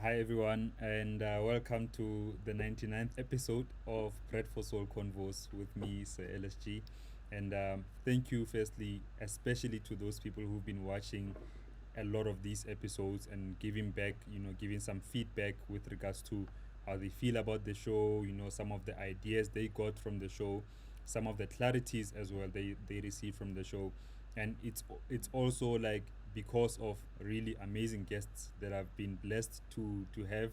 Hi everyone, and welcome to the 99th episode of Bread for Soul Convos with me, Sir LSG. And thank you, firstly, especially to those people who've been watching a lot of these episodes and giving back, giving some feedback with regards to how they feel about the show, some of the ideas they got from the show, some of the clarities as well they received from the show. And it's also like because of really amazing guests that I've been blessed to have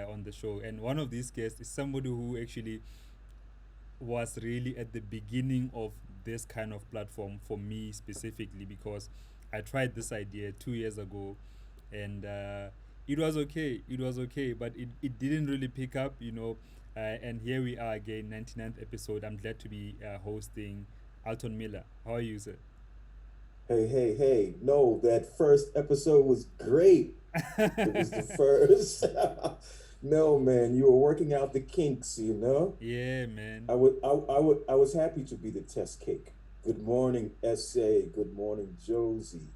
on the show. And one of these guests is somebody who actually was really at the beginning of this kind of platform for me specifically because I tried this idea 2 years ago and it was okay. It was okay, but it didn't really pick up, and here we are again, 99th episode. I'm glad to be hosting Alton Miller. How are you, sir? Hey. No, that first episode was great. It was the first. No, man, you were working out the kinks, you know? Yeah, man. I was happy to be the test cake. Good morning, SA. Good morning, Josie.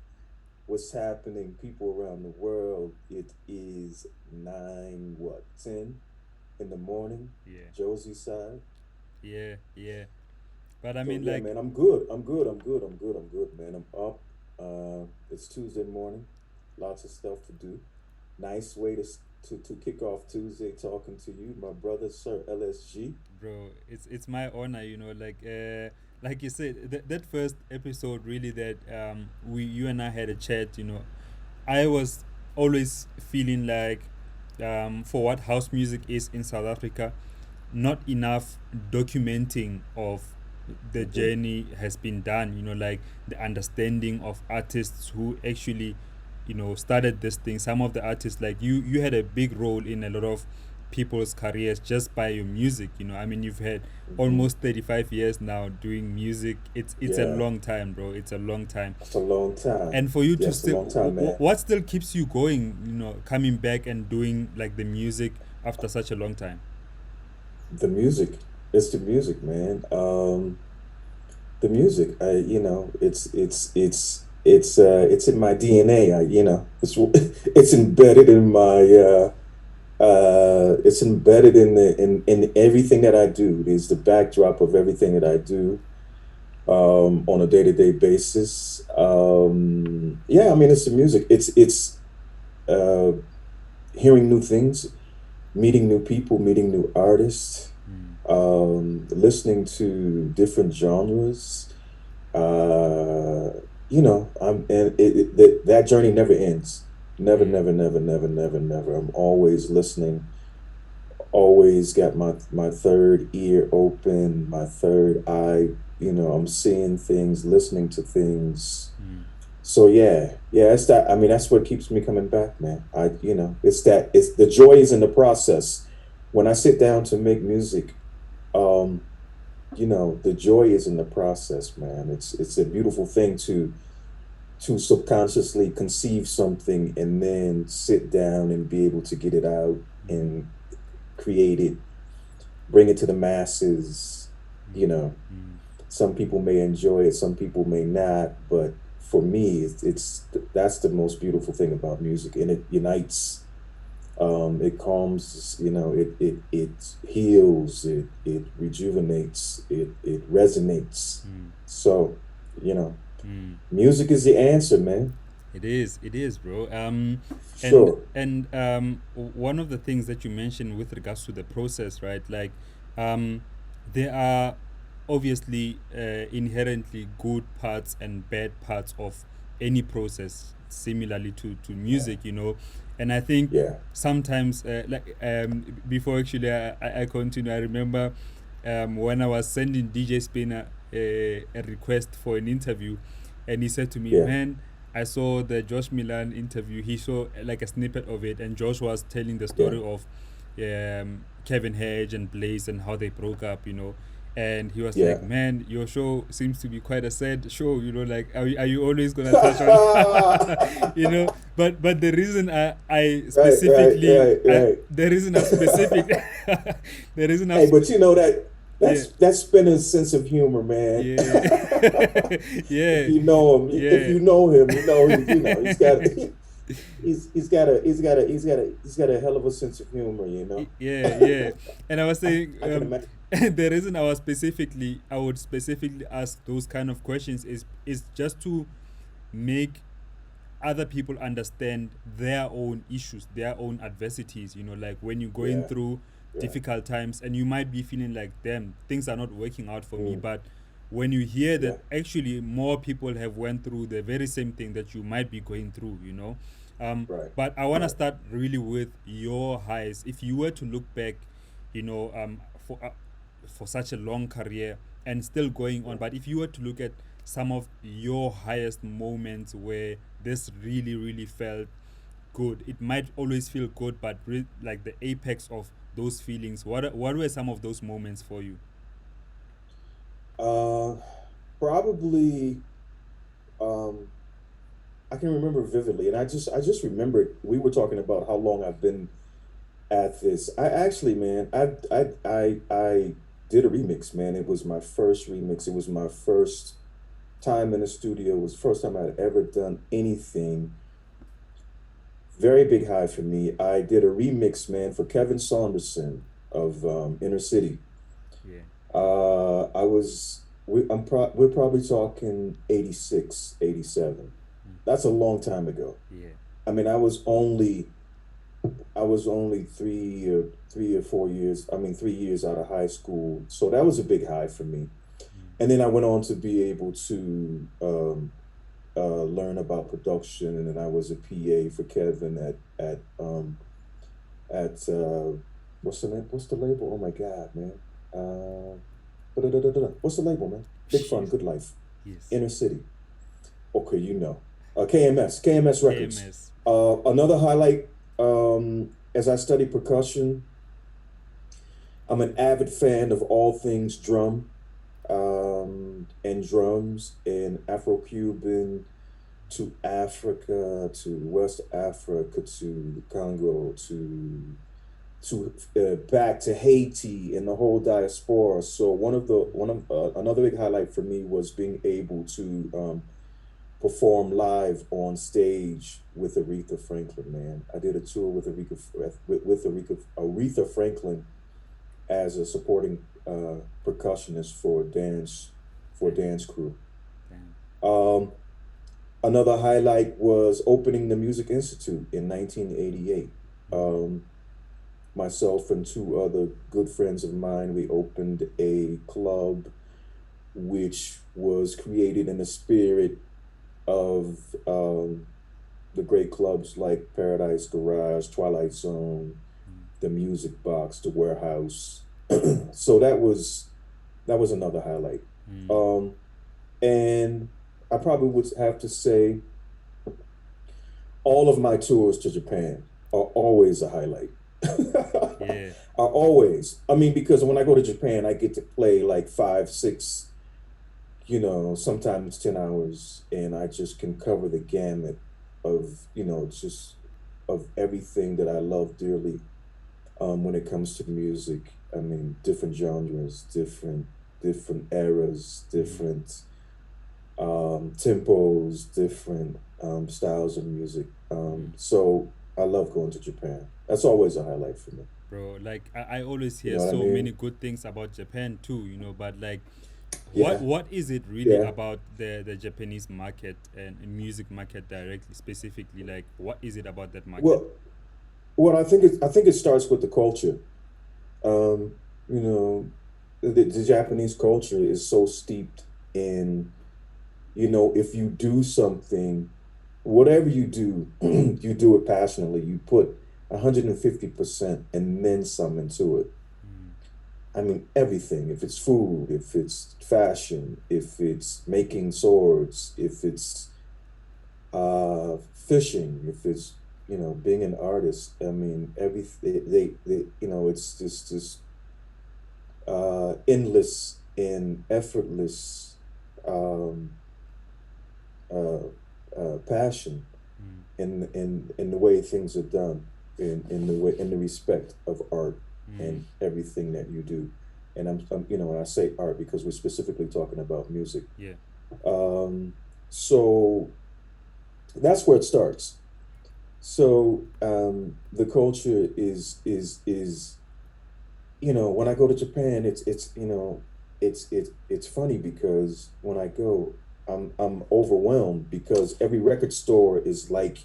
What's happening, people around the world? It is 10 in the morning, Yeah, Josie side. yeah. But I So mean, yeah, like, man, I'm good, man. I'm up. It's Tuesday morning. Lots of stuff to do. Nice way to kick off Tuesday talking to you, my brother, Sir LSG. bro, it's my honor, like you said, that first episode really that we you and I had a chat. I was always feeling like for what house music is in South Africa, not enough documenting of the Mm-hmm. journey has been done, like the understanding of artists who actually started this thing. Some of the artists, like you had a big role in a lot of people's careers just by your music. I mean, you've had Mm-hmm. almost 35 years now doing music. It's a Yeah, long time, bro. It's a long time. that's a long time. And for you Yeah, to it's a still, long time, man. what still keeps you going, coming back and doing like the music after such a long time? The music, it's the music, man. The music, it's in my DNA. It's embedded in my it's embedded in everything that I do. It is the backdrop of everything that I do on a day-to-day basis. Yeah, I mean it's the music. It's uh, hearing new things, meeting new people, meeting new artists, Mm, listening to different genres. Uh, and that journey never ends. Never, yeah. never, never, never, never, never. I'm always listening, always got my third ear open, my third eye. I'm seeing things, listening to things. Mm, So yeah, it's that. I mean, that's what keeps me coming back, man. It's the joy is in the process. When I sit down to make music, um, the joy is in the process, man. It's a beautiful thing to subconsciously conceive something and then sit down and be able to get it out mm, and create it, bring it to the masses. You mm, know, mm. some people may enjoy it, some people may not, but for me, it's that's the most beautiful thing about music, and it unites. It calms, it heals, it rejuvenates, it resonates. Mm, So, you know, mm. music is the answer, man. It is, bro. And Sure. one of the things that you mentioned with regards to the process, right? Like, um, there are obviously inherently good parts and bad parts of any process. Similarly to Yeah. music, and I think Yeah. sometimes, before actually I continue, I remember when I was sending DJ Spinner a request for an interview, and he said to me, Yeah. "Man, I saw the Josh Milan interview. He saw like a snippet of it, and Josh was telling the Yeah. story of Kevin Hedge and Blaze and how they broke up, And he was like, Yeah. "Man, your show seems to be quite a sad show, Like, are you always gonna touch on, But the reason I specifically, Right. the reason I specific, the reason I've Hey, but spe- you know that yeah, that's Spinner's sense of humor, man. yeah, If yeah, you know him, if yeah. you know him, he's got he's got a hell of a sense of humor, you know. Yeah, yeah. And I was saying, I can imagine. the reason I would specifically ask those kind of questions is just to make other people understand their own issues, their own adversities. You know, like when you're going Yeah, through yeah, difficult times and you might be feeling like, damn, things are not working out for me. mm, But when you hear that yeah, actually more people have went through the very same thing that you might be going through, right, but I want to right, start really with your highs. If you were to look back, you know, for such a long career and still going on, right. but if you were to look at some of your highest moments where this really, really felt good, it might always feel good, but like the apex of those feelings, what were some of those moments for you? Uh, Probably. Um, I can remember vividly, and I just remembered we were talking about how long I've been at this. I actually, man, I did a remix, man. It was my first remix. It was my first time in the studio. It was the first time I'd ever done anything. Very big high for me. I did a remix, man, for Kevin Saunderson of Inner City. Yeah. I was we're probably talking 86, 87. Mm. That's a long time ago. Yeah. I mean, I was only 3 or 4 years, I mean 3 years out of high school. So that was a big high for me. Mm. And then I went on to be able to learn about production, and then I was a PA for Kevin at what's the name? What's the label? Oh my God, man. What's the label, man? Big Fun, Yes. Good Life, Yes. Inner City. Okay, you know. KMS Records. KMS. Another highlight, as I study percussion, I'm an avid fan of all things drum, and drums and Afro-Cuban to Africa, to West Africa, to the Congo, to back to Haiti and the whole diaspora. So one of another big highlight for me was being able to perform live on stage with Aretha Franklin. Man, I did a tour with Aretha Franklin as a supporting percussionist for Damn. dance crew. Damn. Um, Another highlight was opening the Music Institute in 1988. Mm. Myself and two other good friends of mine, we opened a club which was created in the spirit of the great clubs like Paradise Garage, Twilight Zone, Mm. the Music Box, the Warehouse. So that was another highlight. Mm. Um, and I probably would have to say all of my tours to Japan are always a highlight. Yeah. Are always. I mean, because when I go to Japan, I get to play like 5, 6, sometimes 10 hours, and I just can cover the gamut of, just of everything that I love dearly. When it comes to music, I mean, different genres, different eras, Mm. different tempos, different styles of music. Mm. So I love going to Japan. That's always a highlight for me. Bro, like I always You hear know what I so many mean? good things about Japan too, but like Yeah, what is it really yeah. about the Japanese market and music market directly, specifically, like what is it about that market? Well, I think it starts with the culture. Um, you know, the Japanese culture is so steeped in, if you do something, whatever you do, you do it passionately. You put 150% and then some into it. Mm. I mean, everything. If it's food, if it's fashion, if it's making swords, if it's fishing, if it's, being an artist. I mean, it's just this endless and effortless um, uh, passion Mm. in the way things are done, in the respect of art Mm. and everything that you do. And when I say art, because we're specifically talking about music. Yeah. Um, so that's where it starts. So the culture is when I go to Japan, it's funny because when I go, I'm overwhelmed because every record store is like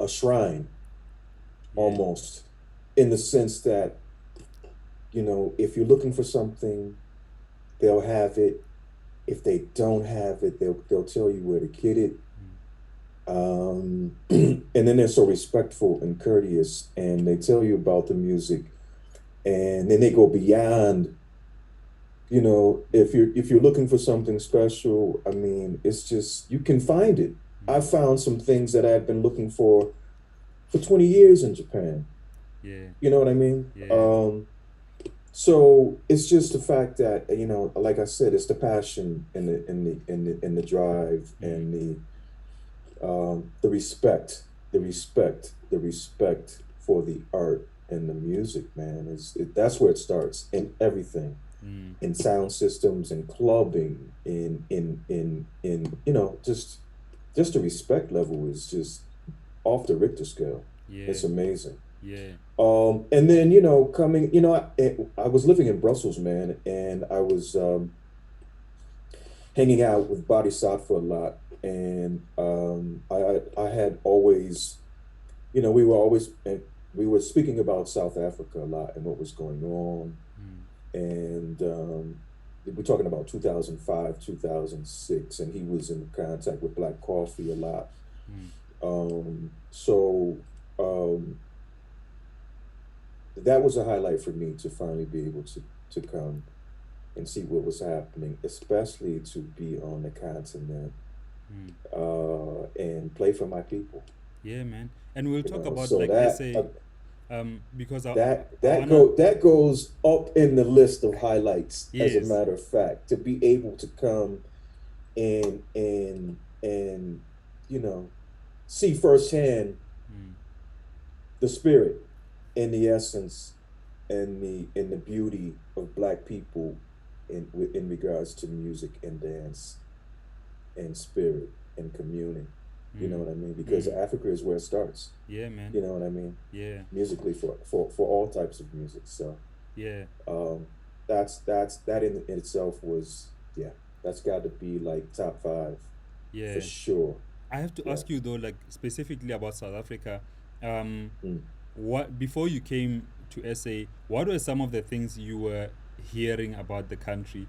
a shrine Yeah. almost, in the sense that if you're looking for something, they'll have it. If they don't have it, they'll tell you where to get it. Mm. And then they're so respectful and courteous, and they tell you about the music, and then they go beyond. If you're looking for something special, I mean, it's just you can find it. I Mm. found some things that I've been looking for 20 years in Japan. Yeah. You know what I mean? Yeah. So it's just the fact that like I said, it's the passion and the drive Mm. and the respect, the respect for the art and the music, man. That's where it starts in everything, Mm. in sound systems and clubbing, just the respect level is just off the Richter scale. Yeah. It's amazing. Yeah. And then coming, I was living in Brussels, man, and I was hanging out with Bodhisattva a lot, and I had always, we were always and we were speaking about South Africa a lot and what was going on, Mm. and we're talking about 2005, 2006, and he was in contact with Black Coffee a lot. Mm. So that was a highlight for me to finally be able to come and see what was happening, especially to be on the continent Mm. and play for my people. Yeah, man. And we'll talk about, So like, let's say, because I wanna. that goes up in the list of highlights. As a Yes. matter of fact, to be able to come and you know see firsthand Mm. the spirit and the essence and the beauty of Black people in regards to music and dance and spirit and communing. You know Mm. what I mean? Because Mm. Africa is where it starts. Yeah, man. You know what I mean? Yeah. Musically, for all types of music. So Yeah. um, that in itself was, yeah, that's got to be like top five for Yeah. sure. I have to Yeah. ask you though, like, specifically about South Africa. Um, Mm. what before you came to SA, what were some of the things you were hearing about the country?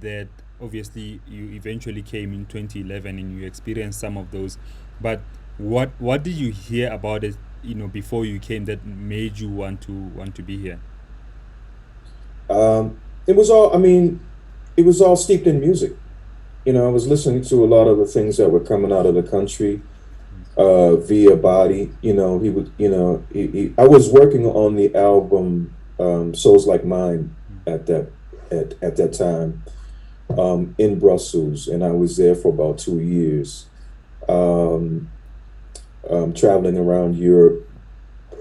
That obviously you eventually came in 2011 and you experienced some of those, but what did you hear about it? Before you came, that made you want to be here. It was all. I mean, it was all steeped in music. I was listening to a lot of the things that were coming out of the country via Body. He would, I was working on the album Souls Like Mine Mm. at that time in Brussels, and I was there for about 2 years, um, traveling around Europe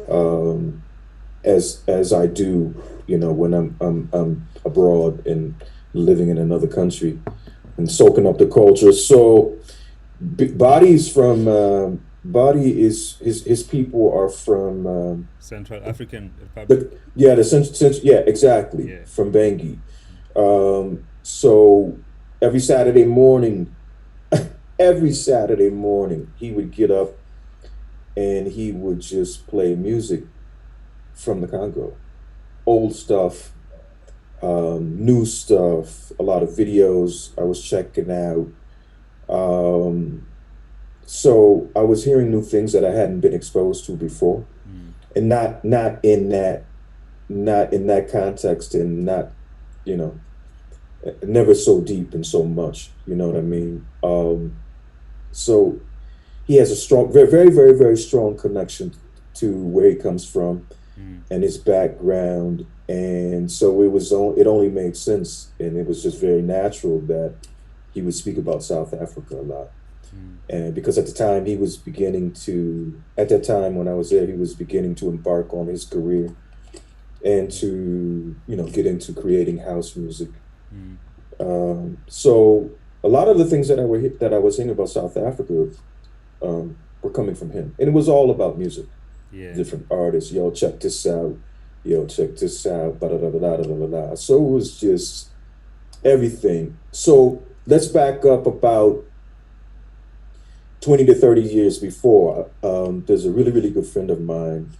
um, as I do, when I'm abroad and living in another country and soaking up the culture. So Body's from Body is his people are from Central African Republic. yeah, exactly, Yeah. from Bangui. So every Saturday morning, every Saturday morning, he would get up and he would just play music from the Congo, old stuff, new stuff, a lot of videos I was checking out. Um, so I was hearing new things that I hadn't been exposed to before, Mm. and not in that context, and not you know never so deep and so much. You know what I mean? So he has a strong, very, very, very, very strong connection to where he comes from Mm. and his background, and so it only made sense, and it was just very natural that he would speak about South Africa a lot. Mm. And because at that time when I was there, he was beginning to embark on his career and Mm. to get into creating house music. Mm. So a lot of the things that I was hearing about South Africa, were coming from him, and it was all about music. Yeah. Different artists, yo, check this out, yo, check this out, da da da da da da da. So it was just everything. So let's back up about 20 to 30 years before. There's a really really good friend of mine,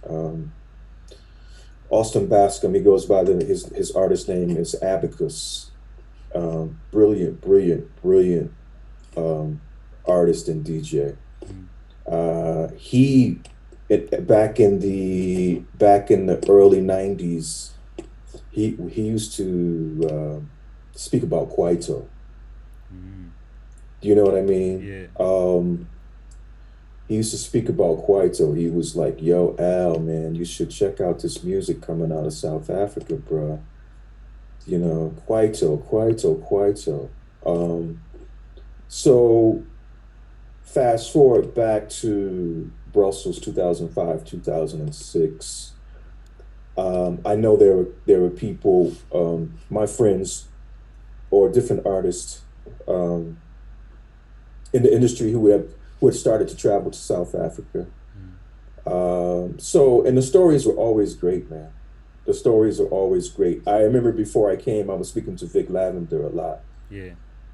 Austin Bascom. He goes by his artist name is Abacus. Brilliant, brilliant, brilliant um, artist and DJ. Mm. He back in the early '90s, he used to speak about Kwaito. Mm. Do you know what I mean? Yeah. He used to speak about Kwaito. He was like, "Yo, Al, man, you should check out this music coming out of South Africa, bruh. You know, Kwaito, Kwaito, Kwaito." Um, so fast forward back to Brussels, 2005, 2006. I know there were people, my friends or different artists um, in the industry who had started to travel to South Africa. Mm. So and the stories were always great, man. The stories are always great. I remember before I came, I was speaking to Vic Lavender a lot Yeah.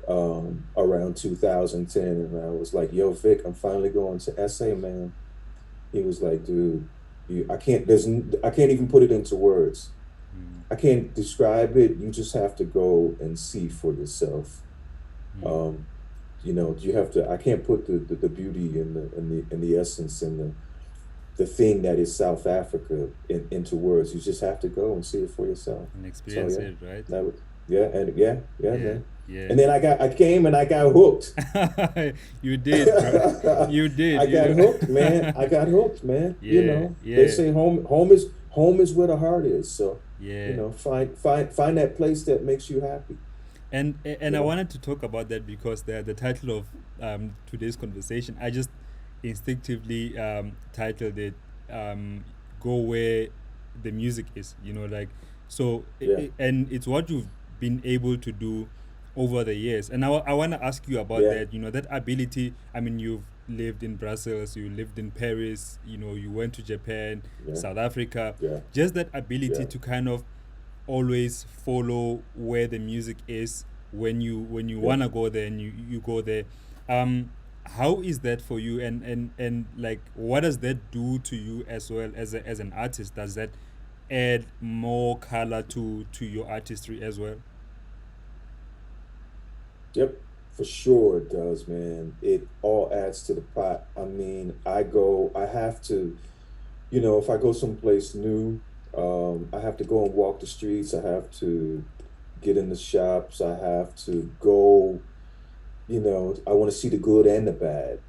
around 2010, and I was like, "Yo, Vic, I'm finally going to SA, man." He was like, "Dude, I can't even put it into words. Mm. I can't describe it. You just have to go and see for yourself. Mm. Um, you have to. I can't put the beauty and the essence and the thing that is South Africa into words. You just have to go and see it for yourself." And So experience yeah, it, right? that was yeah, and yeah, yeah, Yeah. man. Yeah. And then I came and I got hooked. You did, bro. You did. I got You hooked, man. know. I got hooked, man. Yeah. They Yeah. say home is where the heart is. So, Yeah. find that place that makes you happy. And You I know. wanted to talk about that because the title of today's conversation, I just instinctively titled it "Go Where the Music Is." You know, like so, Yeah, and it's what you've been able to do over the years. And I want to ask you about yeah, that. You know, that ability. I mean, you've lived in Brussels, you lived in Paris. You know, you went to Japan, yeah, South Africa. yeah, Just that ability yeah, to kind of always follow where the music is when you yeah. want to go there and you go there. um how is that for you, and like what does that do to you as well as as an artist? Does that add more color to your artistry as well? Yep, for sure it does, man. It all adds to the pot. I mean, I have to, if I go someplace new, I have to go and walk the streets. I have to get in the shops. I have to go, I want to see the good and the bad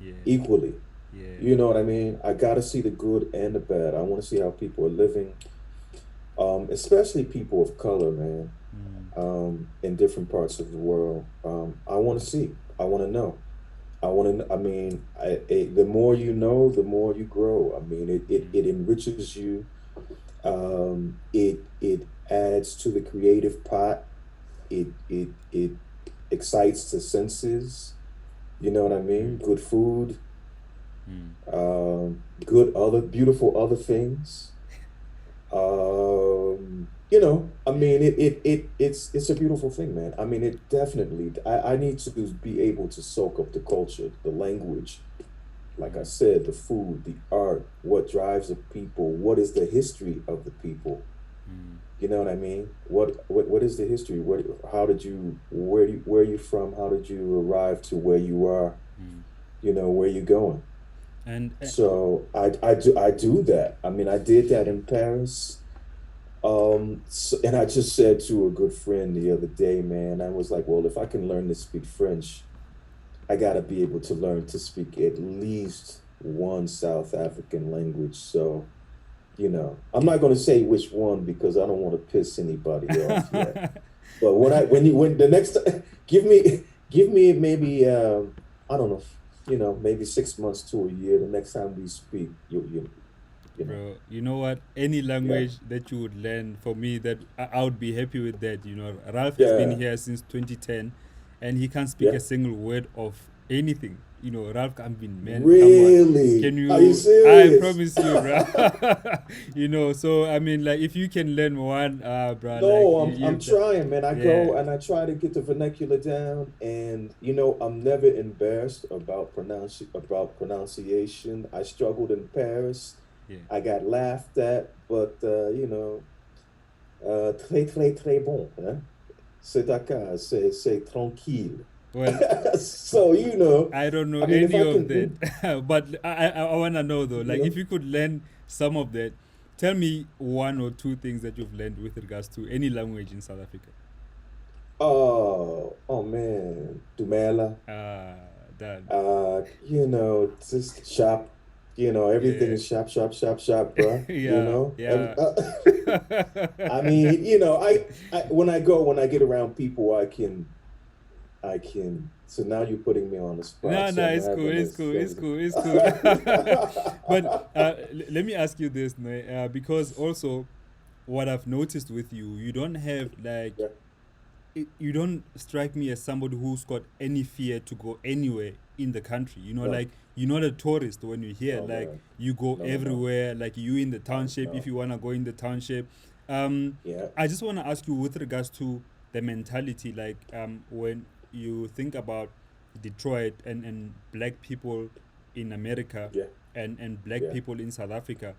Yeah. equally. Yeah. You know what I mean? I got to see the good and the bad. I want to see how people are living, especially people of color, man, Mm. in different parts of the world. I want to see. I want to know. I want to. I mean, the more you know, the more you grow. I mean, it Mm. enriches you. It adds to the creative pot. It excites the senses. You know what I mean? Mm. Good food, Mm. good other beautiful other things. I mean, it's a beautiful thing, man. I mean, it definitely. I need to be able to soak up the culture, the language, like I Mm. said, the food, the art, what drives the people, what is the history of the people. Mm. You know what I mean? What is the history? How did you where are you from? How did you arrive to where you are? Mm. Where you going? And So I do that. I mean, I did that in Paris. And I just said to a good friend the other day, man, I was like, well, if I can learn to speak French, I gotta be able to learn to speak at least one South African language. So, I'm not gonna say which one because I don't want to piss anybody off yet. But when the next time, give me maybe I don't know, maybe 6 months to a year. The next time we speak, you know, bro, you know what? Any yeah, language that you would learn for me, that I would be happy with that. You know, Ralph has been yeah, here since 2010, and he can't speak yeah, a single word of anything. You know, Ralph Gambin, man, come on. Really? Can Are you you? I serious? promise you, bro. You know, so I mean, like, if you can learn one, bro, like No, I'm you've done. trying, man. I Yeah, go and I try to get the vernacular down, and I'm never embarrassed about pronunciation. I struggled in Paris. yeah. I got laughed at, but très très très bon, hein? C'est d'accord, c'est tranquille. Well, So, I don't know I mean, if any I of can that, but I wanna know though. you Like, if know, you could learn some of that, tell me one or two things that you've learned with regards to any language in South Africa. oh man, Dumela. That. Just shop. Everything Yeah, is shop, shop, shop, shop, bruh. yeah, yeah. I mean, when I get around people, I can. So now you're putting me on the spot. No, So no, I'm it's cool, having it's this. cool, it's cool, it's cool. But let me ask you this, no, because also what I've noticed with you, you don't have like Yeah. you don't strike me as somebody who's got any fear to go anywhere in the country. You know, No, like you're not a tourist when you're here. no, Like man. you go No, no, no. everywhere. Like you in the township if No. you wanna go in the township. Um, Yeah. I just wanna ask you with regards to the mentality. Like when you think about Detroit and black people in America Yeah. and black Yeah. people in South Africa,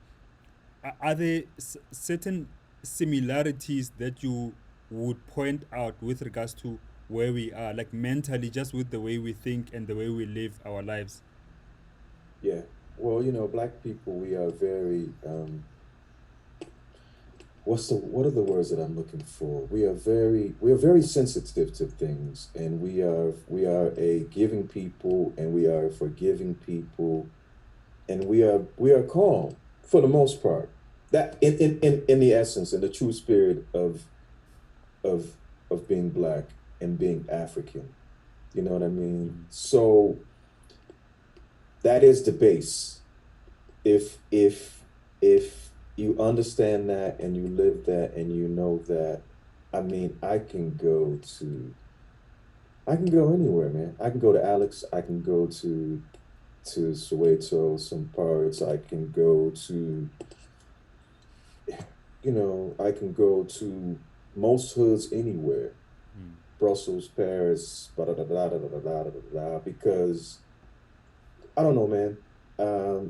are there certain similarities that you would point out with regards to where we are, like mentally, just with the way we think and the way we live our lives? Yeah. Well, black people, we are very what are the words that I'm looking for? We are very sensitive to things, and we are a giving people, and we are a forgiving people, and we are calm for the most part. That in the essence, in the true spirit of of being black and being African. You know what I mean? Mm. So that is the base. If you understand that and you live that and you know that, I mean, I can go anywhere, man. I can go to Alex. I can go to Soweto, some parts. I can go to, I can go to most hoods anywhere. Mm. Brussels, Paris, da da da da da da da da da, because I don't know, man.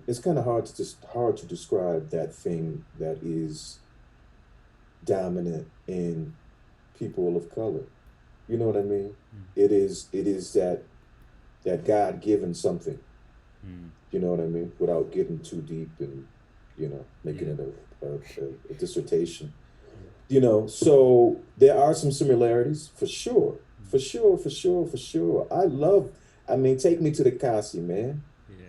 It's kind of hard to describe that thing that is dominant in people of color. You know what I mean? Mm. It is that God given something. Mm. You know what I mean? Without getting too deep and making Yeah. it a dissertation. So there are some similarities for sure, Mm. for sure, for sure, for sure. I mean, take me to the Kasi, man. Yeah.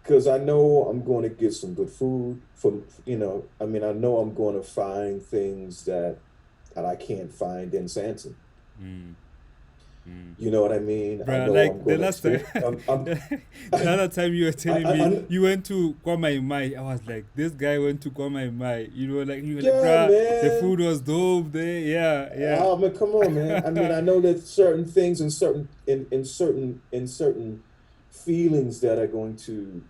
Because I know I'm going to get some good food I mean, I know I'm going to find things that I can't find in Santon. Mm. Mm. You know what I mean? I Bruh, know I'm like the going to last time, experience. I'm the other time you were telling me I, you went to Kwamai Mai, I was like, this guy went to Kwamai Mai. You know, like you were like, yeah, bruh, the man. food was dope there. Yeah, yeah. Oh man, come on, man. I mean, I know that certain things and certain feelings that are going to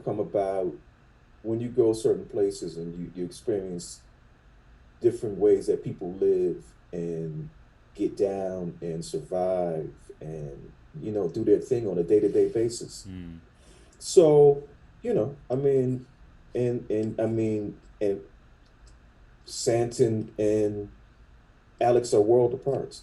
come about when you go certain places and you experience different ways that people live and get down and survive and do their thing on a day-to-day basis. Mm. So, I mean, and Santon and Alex are world apart.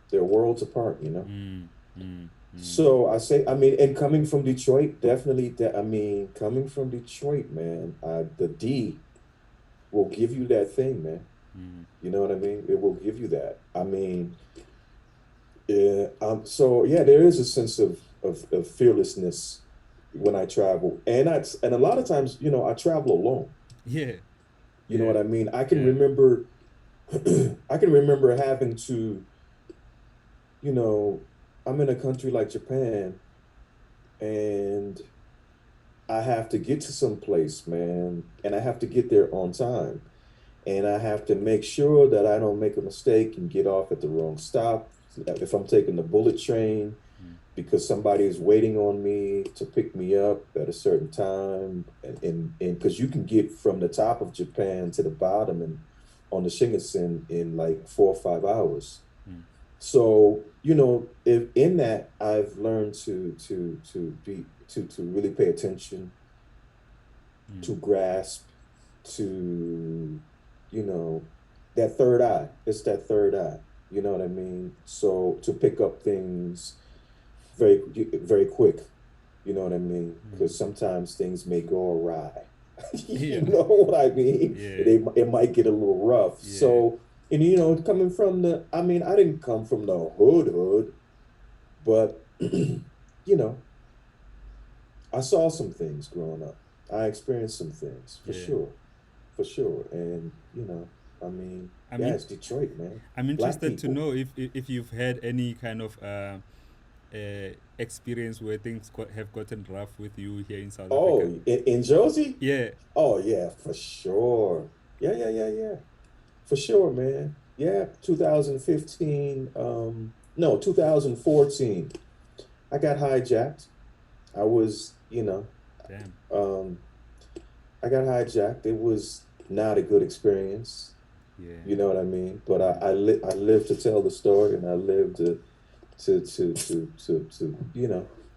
They're worlds apart. Mm. Mm. Mm. So I mean, and coming from Detroit, definitely that I mean, coming from Detroit, man, the D will give you that thing, man. Mm. You know what I mean? It will give you that. I mean, yeah, so yeah, there is a sense of fearlessness when I travel. And a lot of times, I travel alone. Yeah, You know yeah, what I mean? I can yeah. remember I can remember having to, you know, I'm in a country like Japan and I have to get to some place, man, and I have to get there on time. And I have to make sure that I don't make a mistake and get off at the wrong stop. If I'm taking the bullet train, because somebody is waiting on me to pick me up at a certain time, and because you can get from the top of Japan to the bottom and on the Shinkansen in like 4 or 5 hours. Mm. So, if in that I've learned to really pay attention, Mm. to grasp, to, you know, that third eye. It's that third eye. You know what I mean? So to pick up things very, very quick. You know what I mean? Mm. Because sometimes things may go awry. You Yeah. know what I mean? Yeah. It might get a little rough. Yeah. So, and coming from I mean, I didn't come from the hood, but I saw some things growing up. I experienced some things Yeah. for sure. And I mean, I yeah, mean, it's Detroit, man. I'm Black interested to people. know if you've had any kind of experience where things have gotten rough with you here in South Oh, Africa. in Jersey? Yeah. Oh yeah, for sure. Yeah, yeah, yeah, yeah. For sure, man. Yeah, 2015, no, 2014. I got hijacked. I was, Damn. um, I got hijacked. It was not a good experience. Yeah. You know what I mean? But Mm. I lived to tell the story, and I lived to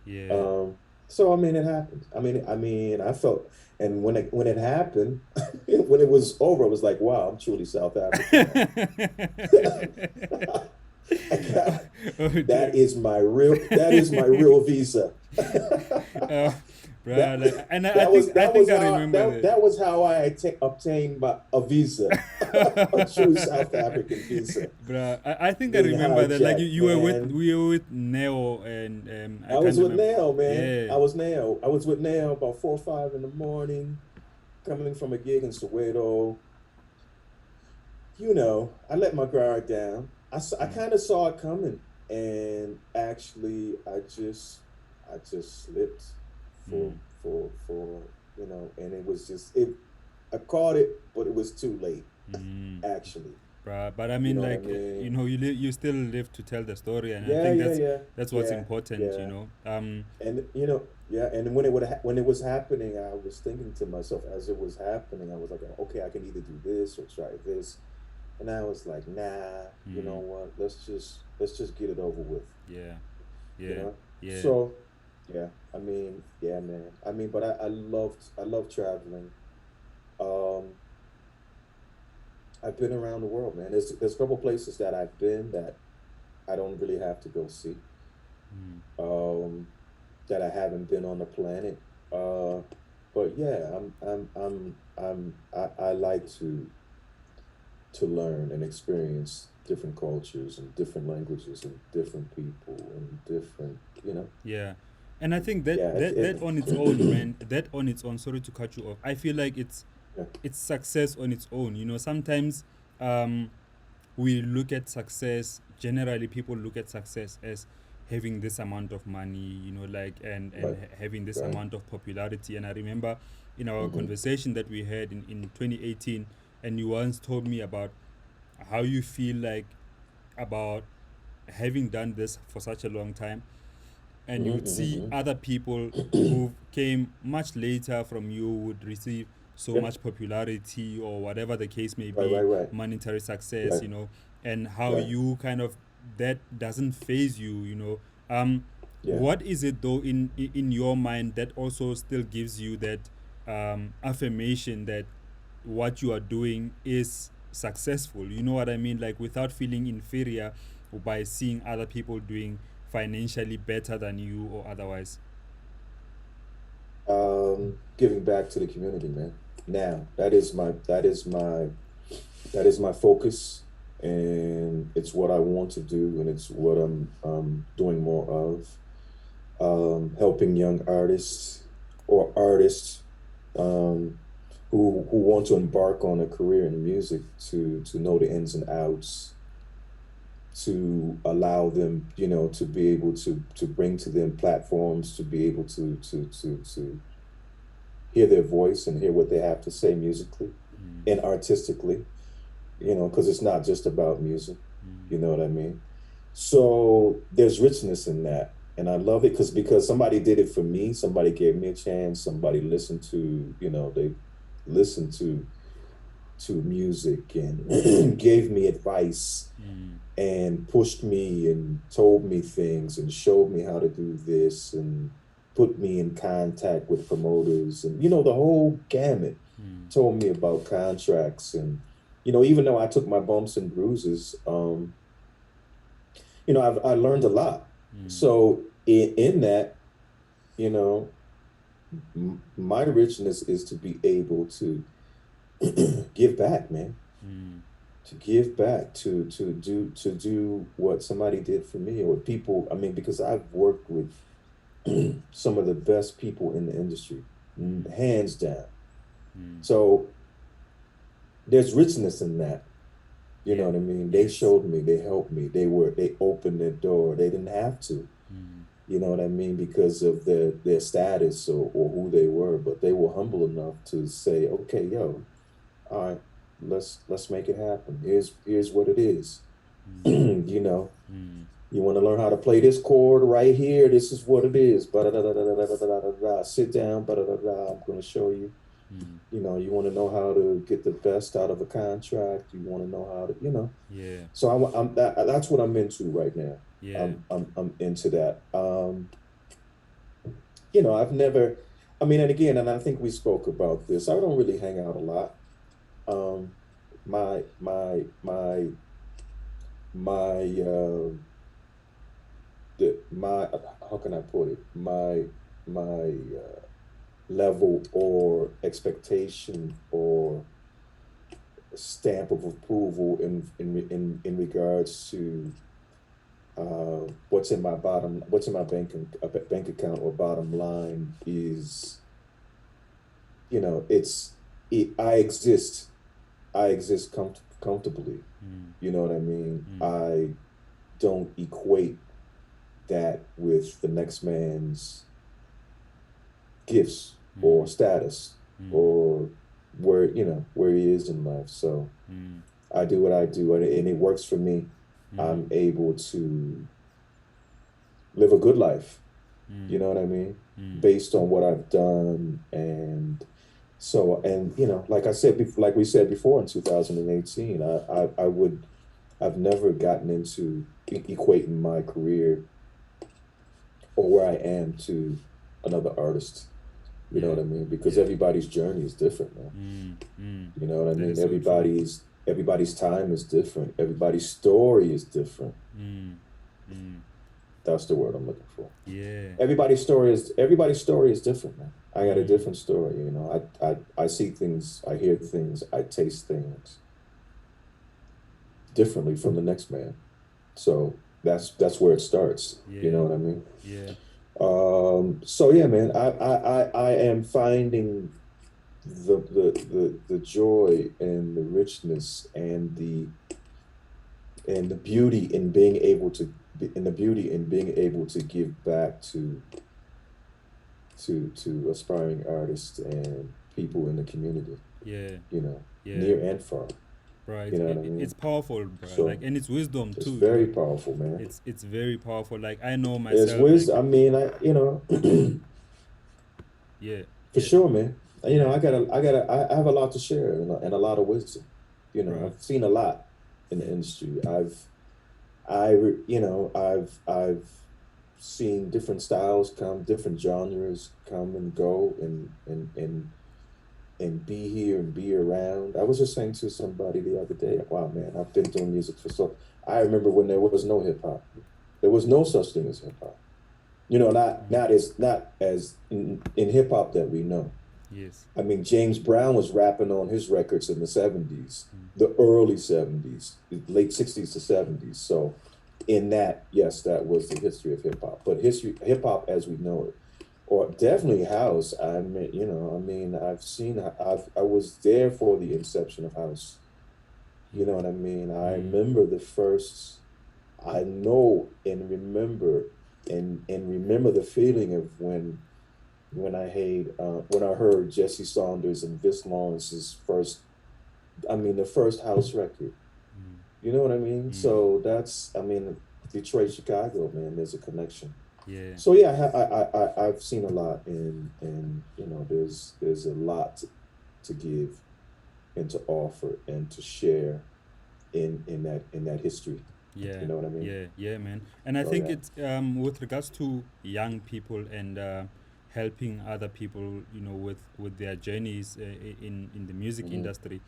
Yeah. Um, so I mean, it happened. I mean, I felt, and when it happened, when it was over, I was like, wow, I'm truly South African now. I got Oh damn. that is my real visa. uh, That bruh, like, and I that think was I that think was I how remember that that. that was how I obtained a visa, a true South African visa. Bruh, I think I Getting remember that. Like hijacked, you were with man. we were with Neo and I I can't was with remember. Nail, man. Yeah. I was with Nail about 4 or 5 in the morning, coming from a gig in Soweto. I let my guard down. I Mm. kind of saw it coming, and actually, I just slipped Mm. and it was just it. I caught it, but it was too late. Mm. Actually, Bruh, but I you mean, know what I like mean? you still live to tell the story, and I Yeah, think yeah, yeah, that's what's yeah, important. yeah. And yeah, and when it was happening, I was thinking to myself as it was happening, I was like, okay, I can either do this or try this. And I was like, nah, you know Mm. what? Let's just get it over with, Yeah. you Yeah. know? Yeah. So yeah, I mean, yeah, man. I mean, but I love traveling. Um, I've been around the world, man. There's a couple places that I've been that I don't really have to go see. Mm. Um, that I haven't been on the planet. Uh, but yeah, I like to learn and experience different cultures and different languages and different people and different, Yeah. And I think that yeah, that on its own, man, that on its own, sorry to cut you off. I feel like yeah, it's success on its own. Sometimes um we look at success, generally people look at success as having this amount of money, like and right, having this right. amount of popularity. And I remember in our Mm-hmm. conversation that we had in 2018, and you once told me about how you feel like about having done this for such a long time, and you would see Mm-hmm. other people Mm-hmm. who came much later from you would receive so Yeah, much popularity or whatever the case may right, be, right, right, monetary success, right, and how right. you kind of that doesn't phase you, um Yeah. what is it though in your mind that also still gives you that affirmation that what you are doing is successful, you know what I mean, like without feeling inferior by seeing other people doing financially better than you or otherwise. Giving back to the community, man. Now, that is my focus, and it's what I want to do, and it's what I'm doing more of. Helping young artists or artists um, who want to embark on a career in music to know the ins and outs, to allow them, to be able to bring to them platforms, to be able to hear their voice and hear what they have to say musically Mm. and artistically, because it's not just about music. Mm. You know what I mean? So there's richness in that. and I love it because somebody did it for me. Somebody gave me a chance. Somebody listened to, they listened to music and gave me advice Mm. and pushed me and told me things and showed me how to do this and put me in contact with promoters and the whole gamut. Mm. Told me about contracts and even though I took my bumps and bruises, I learned a lot. Mm. So in that, you know, my richness is to be able to give back, man. Mm. To give back, to do what somebody did for me or people. I mean, because I've worked with some of the best people in the industry, Mm. hands down. Mm. So there's richness in that. You know Yeah. what I mean? They Yes. showed me, they helped me, they opened their door. They didn't have to. Mm. You know what I mean? Because of their status or who they were, but they were humble enough to say, okay, yo, all right, let's make it happen. Here's what it is. Mm. you know, Mm. you want to learn how to play this chord right here. This is what it is. Ba-da-da-da-da-da-da-da-da. Sit down. Ba-da-da-da. I'm going to show you. Mm. You want to know how to get the best out of a contract. You want to know how to. Yeah. So that's what I'm into right now. Yeah. I'm into that. I've never, I mean, and again, and I think we spoke about this. I don't really hang out a lot. Um, my my my how can I put it? My level or expectation or stamp of approval in regards to what's in my bank account or bottom line is it's I exist. I exist comfortably. Mm. You know what I mean? Mm. I don't equate that with the next man's gifts or Mm. status Mm. or where he is in life. So Mm. I do what I do, and it works for me. Mm. I'm able to live a good life. You Mm. know what I mean? Mm. Based on what I've done, and so, and like I said, like we said before in 2018, I've never gotten into equating my career or where I am to another artist. You know Yeah. what I mean? Because Yeah. everybody's journey is different, man. Mm. Mm. You know what I That mean? is so true. Everybody's time is different. Everybody's story is different. Mm. Mm. That's the word I'm looking for. Yeah. Everybody's story is different, man. I got a Mm. different story. I see things, I hear things, I taste things differently from the next man. So that's where it starts. You Yeah. know what I mean? Yeah. So yeah, man, I am finding the joy and the richness and the beauty in being able to and the beauty in being able to give back to aspiring artists and people in the community, Yeah. Yeah. near and far. Right. You know what I It's mean? powerful, bro. Like, So and it's wisdom it's too. very powerful, man. It's very powerful. Like, I know It's myself. Like, wisdom. I mean, yeah. for Yeah. sure, man. Yeah. I have a lot to share and a lot of wisdom. Right. I've seen a lot in the industry. I've seen different styles come, different genres come and go, and be here and be around. I was just saying to somebody the other day, wow, man, I've been doing music for so. I remember when there was no hip hop. There was no such thing as hip hop. Mm. Not as in hip hop that we know. Yes. I mean, James Brown was rapping on his records in the 70s, Mm. the early 70s, late 60s to 70s. So, in that, yes, that was the history of hip hop. But hip hop as we know it, or definitely house. I was there for the inception of house. You know Mm. what I mean? I Mm. remember the first, I know and remember and remember the feeling of when I heard Jesse Saunders and Vince Lawrence's first, I mean, the first house record. Mm. You know what I mean? Mm. So Detroit, Chicago, man, there's a connection. Yeah, So yeah, I've seen a lot, and there's a lot to give and to offer and to share in that history. yeah, You know what I mean? yeah, man. And I Oh think yeah. it's with regards to young people and helping other people, with their journeys in the music Hmm. industry.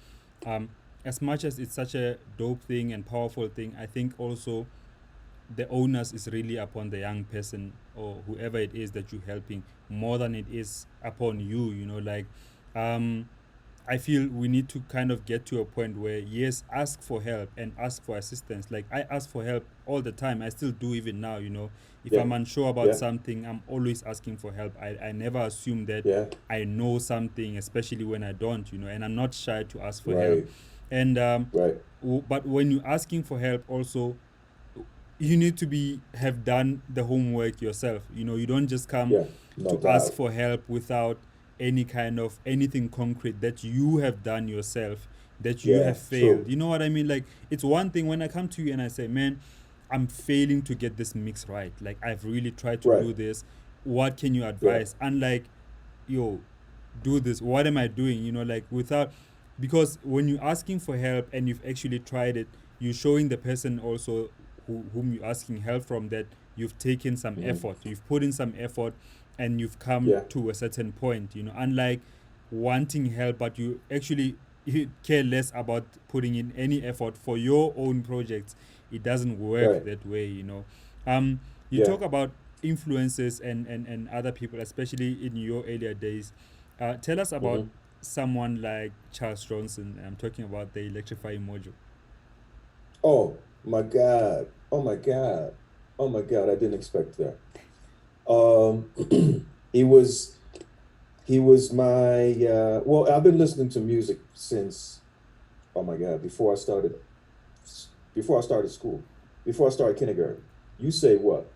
Um, as much as it's such a dope thing and powerful thing, I think also the onus is really upon the young person or whoever it is that you're helping more than it is upon you. Um, I feel we need to kind of get to a point where, yes, ask for help and ask for assistance. Like, I ask for help all the time. I still do even now. If Yeah. I'm unsure about Yeah. something, I'm always asking for help. I never assume that Yeah. I know something, especially when I don't. And I'm not shy to ask for help. Right. And Right. but when you're asking for help, also you need to be have done the homework yourself. You don't just come Yeah. No to ask doubt. for help without any kind of anything concrete that you have done yourself, that you Yeah. have failed. True. You know what I mean? Like, it's one thing when I come to you and I say, man, I'm failing to get this mix right. Like, I've really tried to Right. do this. What can you Yeah. advise? Unlike, yo, do this, what am I doing, like, without, because when you're asking for help and you've actually tried it, you're showing the person also whom you're asking help from that you've taken some Hmm. effort, you've put in some effort, and you've come Yeah. to a certain point, unlike wanting help but you actually you care less about putting in any effort for your own projects. It doesn't work Right. that way. um you Yeah. talk about influences and other people, especially in your earlier days. Tell us about Hmm. someone like Charles Johnson. I'm talking about the electrifying module. Oh my God. Oh my God. Oh my God. I didn't expect that. Um, he was he was my well, I've been listening to music since, oh my God, before I started school, before I started kindergarten. You say what?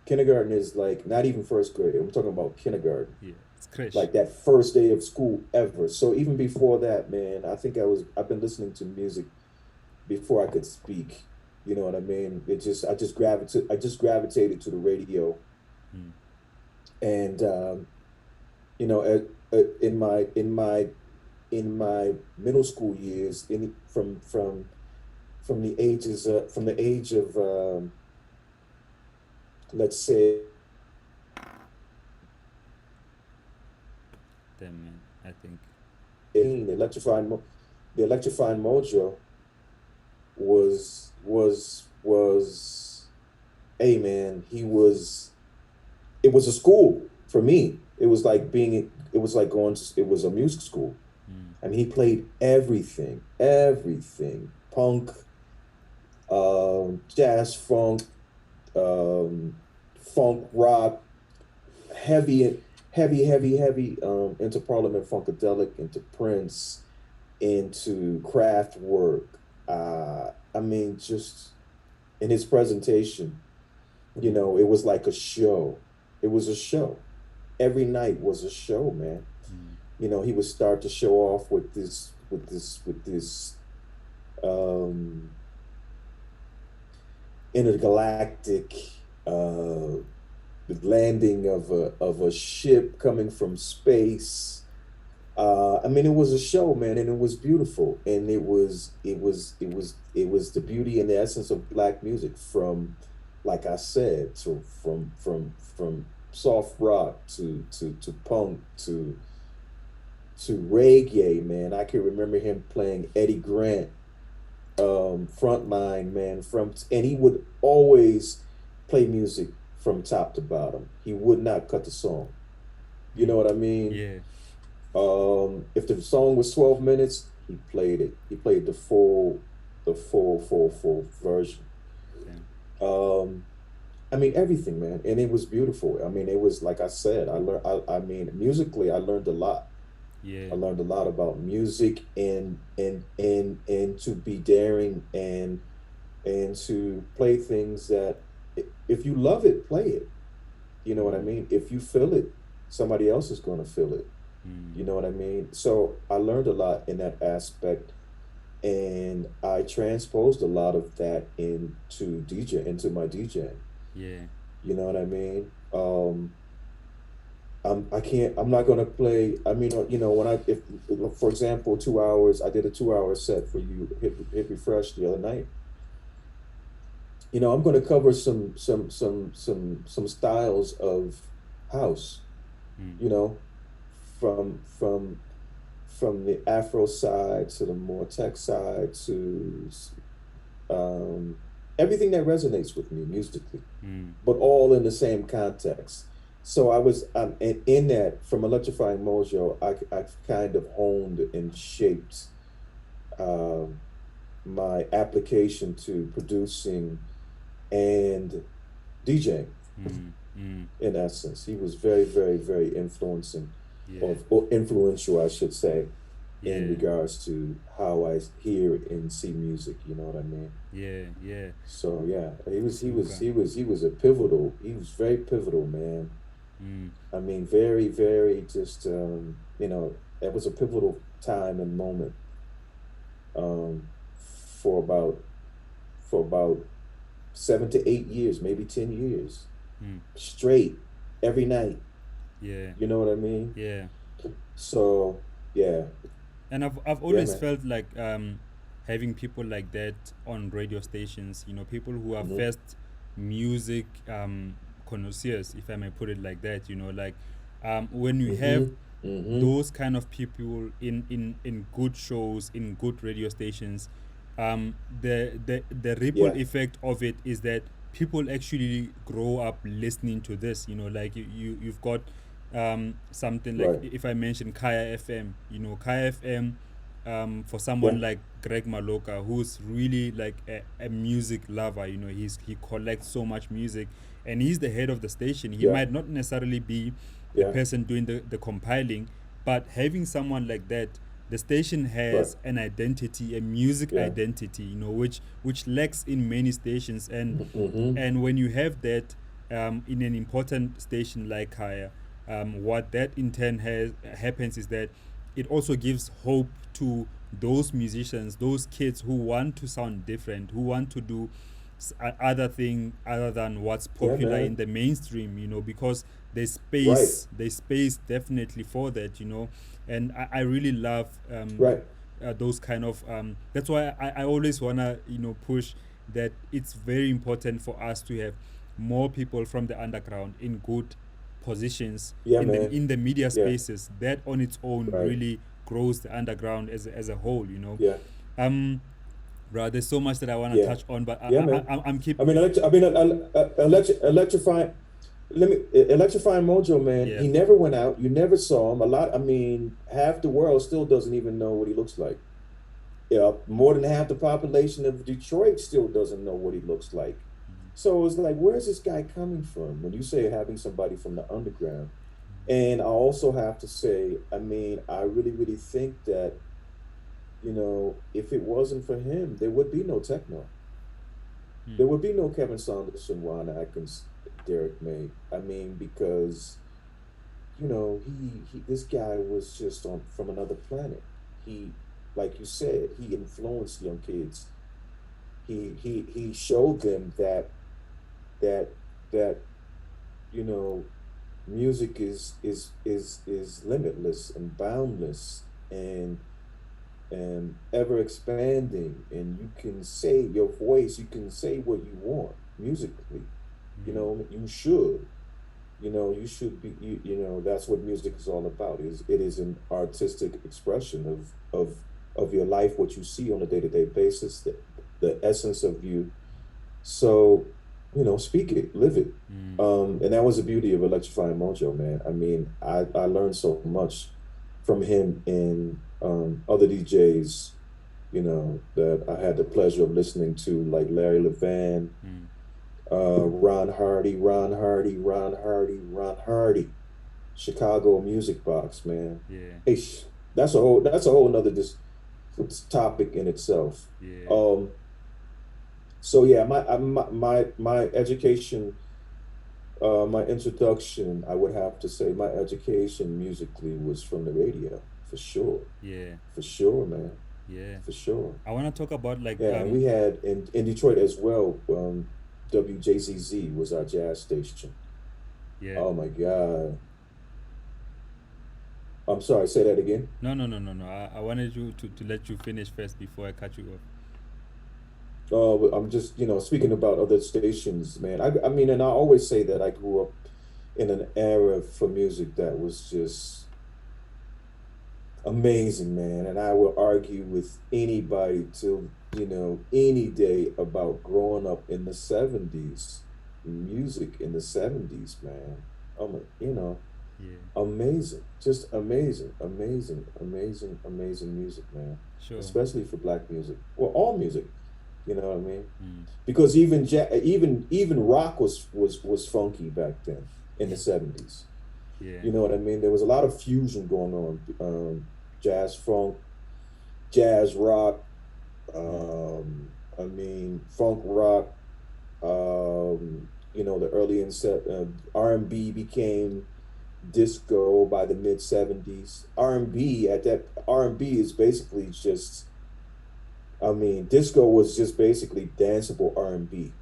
Kindergarten is like not even first grade. I'm talking about kindergarten, Yeah, it's crash. like that first day of school ever. So even before that, man, I think I've been listening to music before I could speak. You know what I mean? I just gravitated to the radio, Mm. and you know, in my middle school years, from the age of let's say Damn, man, I think. the electrifying mojo was hey man, it was a school for me. It was like it was a music school. Mm. I mean, he played everything, punk, jazz, um, funk, rock, heavy, heavy, into Parliament Funkadelic, into Prince, into Kraftwerk. I mean, just in his presentation, it was like a show. It was a show. Every night was a show, man. Mm. He would start to show off with this um intergalactic uh landing of a ship coming from space. I mean, it was a show, man, and it was beautiful, and it was the beauty and the essence of black music, from, like I said, from soft rock to punk to reggae, man. I can remember him playing Eddie Grant, frontline, man, and he would always play music from top to bottom. He would not cut the song. You know Mm. what I mean? Yeah. If the song was 12 minutes, he played it. He played the full version. Damn. Um, I mean, everything, man. And it was beautiful. I mean, it was, like I said, I mean, musically, I learned a lot. Yeah. I learned a lot about music, and to be daring, and to play things that, if you love it, play it. You know what I Mm. mean? If you feel it, somebody else is going to feel it. Mm. You know what I mean? So I learned a lot in that aspect, and I transposed a lot of that into my DJing. Yeah. You know what I mean? I can't. I'm not gonna play. I mean, when if for example, 2 hours. I did a 2 hour set for you. Hit refresh the other night. I'm gonna cover some styles of house. Mm. You know, from from from the Afro side to the more tech side to um, everything that resonates with me musically, Mm. but all in the same context. So in that from electrifying mojo, I've kind of honed and shaped um, my application to producing and DJing. Mm. Mm. In essence, he was very, very, very influencing, Yeah. or influential, I should say, in Yeah. regards to how I hear and see music. You know what I mean? Yeah. Yeah. So yeah, Super. he was a pivotal. He was very pivotal, man. Mm. I mean, very, very just it was a pivotal time and moment um for about for about 7 to 8 years, maybe 10 years Mm. straight every night. Yeah. You know what I mean? Yeah. So yeah, And I've yeah, always man. felt like having people like that on radio stations, people who are Mm-hmm. first music connoisseurs, if I may put it like that, like when you have Mm-hmm. Mm-hmm. those kind of people in good shows, in good radio stations, the ripple Yeah, effect of it is that people actually grow up listening to this. Like you've got something like, right. if I mention Kaya FM, Kaya FM, for someone Yeah, like Greg Maloka, who's really like a music lover. He collects so much music, and he's the head of the station. He yeah, might not necessarily be the yeah, person doing the compiling, but having someone like that, the station right. has an identity, a music Yeah. identity, which lacks in many stations. and Mm-hmm. and when you have that in an important station like Kaya, what that in turn happens is that it also gives hope to those musicians, those kids who want to sound different, who want to do other thing other than what's Yeah, popular in man. the mainstream, because Right. there's space definitely for that, and I really love Right. those kind of that's why I always wanna push that it's very important for us to have more people from the underground in good positions Yeah, in the man. media Yeah. spaces. That on its own Right. really grows the underground as a whole. Yeah. um Bro, there's so much that I want to Yeah. touch on, but Yeah, man. I'm keep. I mean, electrifying. Electrifying Mojo, man. Yeah. He never went out. You never saw him. A lot. I mean, half the world still doesn't even know what he looks like. Yeah, more than half the population of Detroit still doesn't know what he looks like. So it's like, where's this guy coming from? When you say having somebody from the underground, and I also have to say, I mean, I really, really think that if it wasn't for him, there would be no techno. Mm. There would be no Kevin Saunderson, Ron Atkins, Derek May. I mean, because he this guy was just on from another planet. He, like you said, he influenced young kids. He showed them that that you know music is limitless and boundless and ever expanding, and you can say your voice, you can say what you want musically. Mm. You should. You should be. That's what music is all about. It is an artistic expression of your life, what you see on a day-to-day basis, the essence of you. So, speak it, live it. Mm. And that was the beauty of Electrifying Mojo, man. I mean, I learned so much from him and other DJs, that I had the pleasure of listening to, like Larry Levan, Mm. Ron Hardy, Chicago Music Box, man. Yeah. Hey, that's a whole nother topic in itself. Yeah. Um, so yeah, my education, my introduction, I would have to say my education musically was from the radio, for sure, Yeah. for sure, man, Yeah. for sure. I want to talk about like Yeah, and we had in Detroit as well. WJZZ was our jazz station. Yeah. Oh my God. I'm sorry, say that again. No, no, no, no, no. I wanted you to let you finish first before I cut you off. Oh, I'm just, speaking about other stations, man. I mean, and I always say that I grew up in an era for music that was just amazing, man. And I will argue with anybody till, any day about growing up in the 70s, music in the 70s, man. Yeah. Amazing. Just amazing, amazing, amazing, amazing music, man. Sure. Especially for black music. Well, all music, you know what I mean? Mm. Because even rock was funky back then in the 70s. Yeah. You know what I mean? There was a lot of fusion going on. Jazz funk, jazz rock, Mm. I mean funk rock, the early inset R&B became disco by the mid 70s. R&B is basically just, I mean, disco was just basically danceable R&B.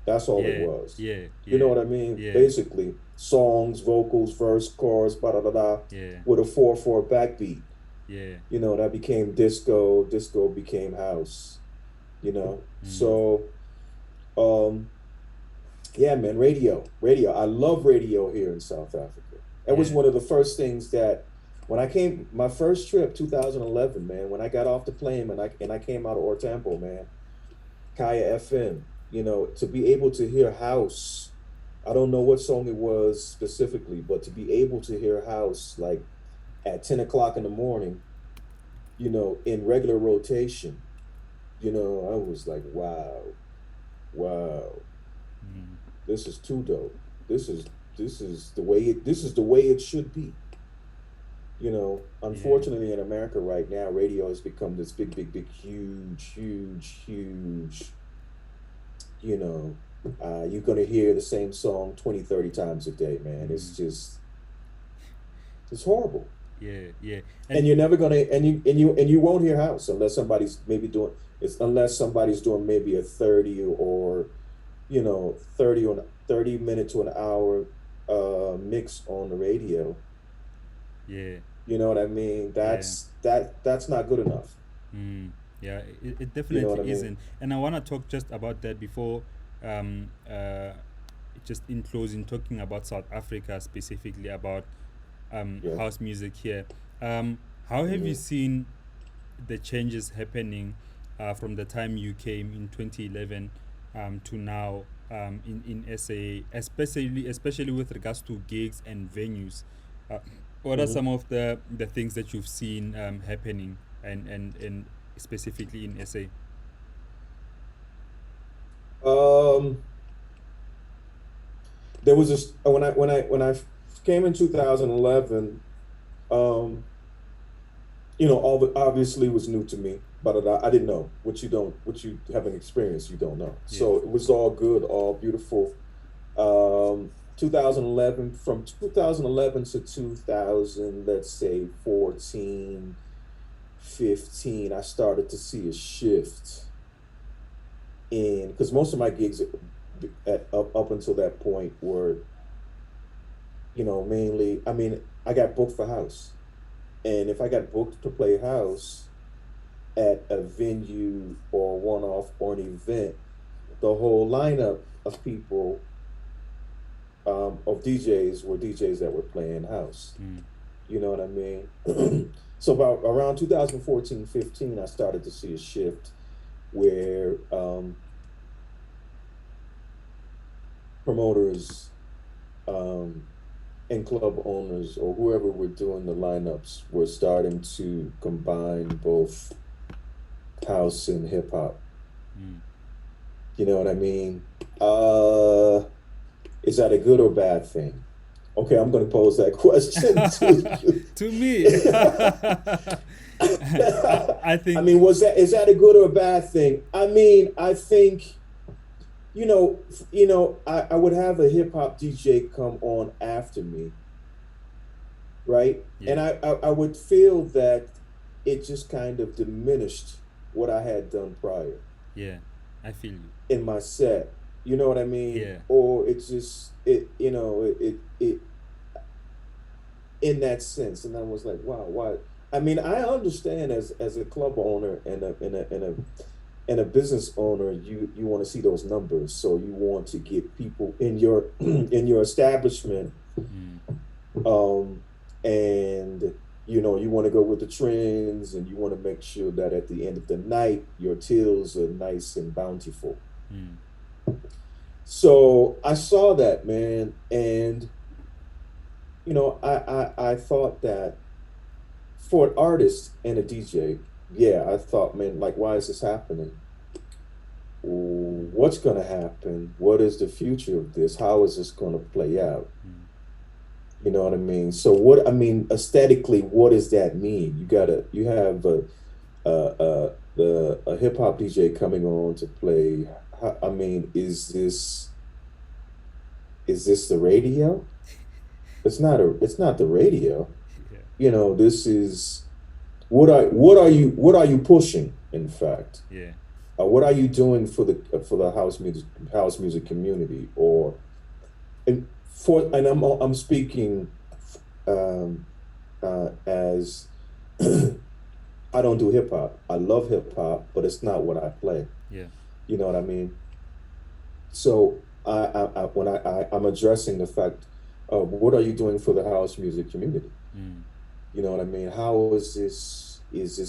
That's all it Yeah. was. Yeah. You know Yeah. what I mean? Yeah. Basically, songs, vocals, verse, chorus, ba da da da, Yeah. with a 4/4 backbeat. Yeah. That became disco. Disco became house. Mm. So um, yeah, man, radio. I love radio here in South Africa. It was Yeah. one of the first things that when I came, my first trip, 2011, man, when I got off the plane and I came out of Ortampo, man, Kaya FM, to be able to hear house. I don't know what song it was specifically, but to be able to hear house like at 10 o'clock in the morning, in regular rotation, I was like, wow, wow, Mm. this is too dope. This is the way it should be. Yeah. Unfortunately in America right now, radio has become this big, big, big, huge, huge, huge, you know, you're gonna hear the same song 20, 30 times a day, man. Mm. It's horrible. Yeah. Yeah. And And you're never gonna and you won't hear house unless somebody's maybe doing it's unless somebody's doing maybe a 30 or 30 minute to an hour mix on the radio. yeah. You know what I mean? Yeah. That's not good enough. Mm, yeah, it You know definitely what I mean? isn't. And I want to talk just about that before, um, uh, just in closing, talking about South Africa specifically, about Yeah. house music here. How have you Hmm. seen the changes happening from the time you came in 2011 to now in SA, especially with regards to gigs and venues? Uh, what are Hmm. some of the things that you've seen happening and specifically in SA? Um, there was this when I came in 2011. Um, all the obviously was new to me, but I didn't know what you haven't experienced, you don't know. Yeah, So it was all good, all beautiful. 2011, from 2011 to 2000, let's say 14, 15, I started to see a shift in because most of my gigs up until that point were, mainly. I mean, I got booked for house, and if I got booked to play house at a venue or one-off or an event, the whole lineup of people, of DJs, were DJs that were playing house. mm, You know what I mean? So about around 2014, 15, I started to see a shift where promoters, um, and club owners or whoever were doing the lineups were starting to combine both house and hip hop. mm. You know what I mean? Uh, is that a good or bad thing? Okay, I'm going to pose that question to you. To me, I I think mean, is that a good or a bad thing? I mean, I think I would have a hip hop DJ come on after me, right? yeah, And I would feel that it just kind of diminished what I had done prior yeah, I feel you. in my set. You know what I mean? Yeah. Or it's just it, it in that sense. And I was like, wow, why? I mean, I understand as a club owner and a business owner, you want to see those numbers. So you want to get people in your in your establishment, Mm. um, and you want to go with the trends, and you want to make sure that at the end of the night, your tills are nice and bountiful. Mm. So I saw that, man, and I thought that for an artist and a DJ, yeah, I thought, man, like, why is this happening? What's going to happen? What is the future of this? How is this going to play out? Mm. You know what I mean? So what I mean aesthetically, what does that mean? You have a hip hop DJ coming on to play. I mean, is this the radio? It's not the radio. Yeah. This is what are you pushing, in fact? Yeah. What are you doing for the house music community, or and I'm speaking um as I don't do hip hop. I love hip hop, but it's not what I play. Yeah. You know what I mean? So I'm addressing the fact of what are you doing for the house music community? Mm. You know what I mean? How is this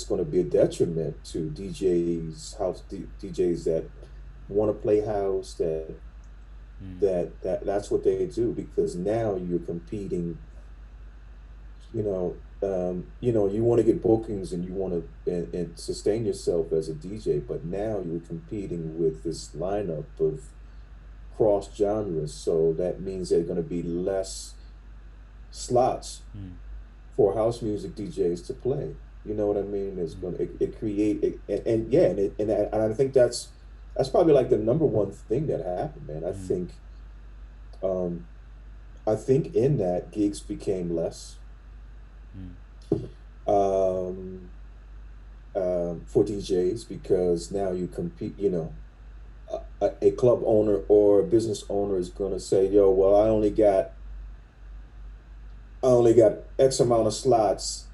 going to be a detriment to DJs that want to play house, Mm. that's what they do, because now you're competing. You want to get bookings, and you want to and sustain yourself as a DJ, but now you're competing with this lineup of cross genres. So that means there are going to be less slots Mm. for house music DJs to play. You know what I mean? It's Mm. going to it create and yeah, and I think that's probably like the number one thing that happened, man. Mm. Um I think in that gigs became less Mm. um for DJs, because now you compete. A club owner or a business owner is going to say, yo, well, I only got X amount of slots,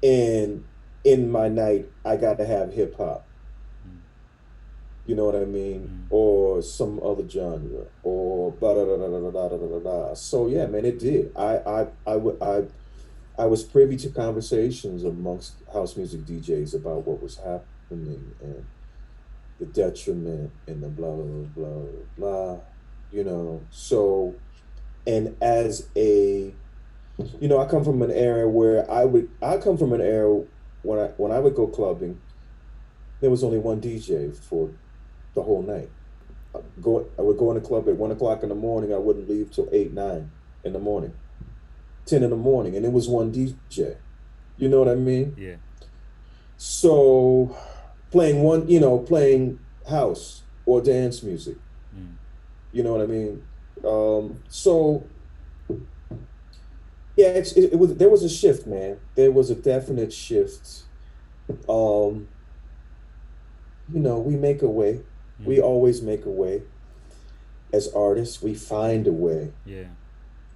and in my night I got to have hip hop. Mm. You know what I mean? Mm. Or some other genre, or blah, da, da, da, da, da, da, da, da. So yeah, man, it did. I was privy to conversations amongst house music DJs about what was happening, and the detriment, and the blah blah blah blah blah. So, and as a I come from an era where I come from an era when I would go clubbing, there was only one DJ for the whole night. I would go in the club at 1 o'clock in the morning. I wouldn't leave till 8, 9 in the morning, 10 in the morning, and it was one DJ. You know what I mean? Yeah. So playing house or dance music. Mm. You know what I mean? So yeah, there was a shift, man. There was a definite shift. Um, we make a way. We Mm. always make a way. As artists, we find a way. Yeah.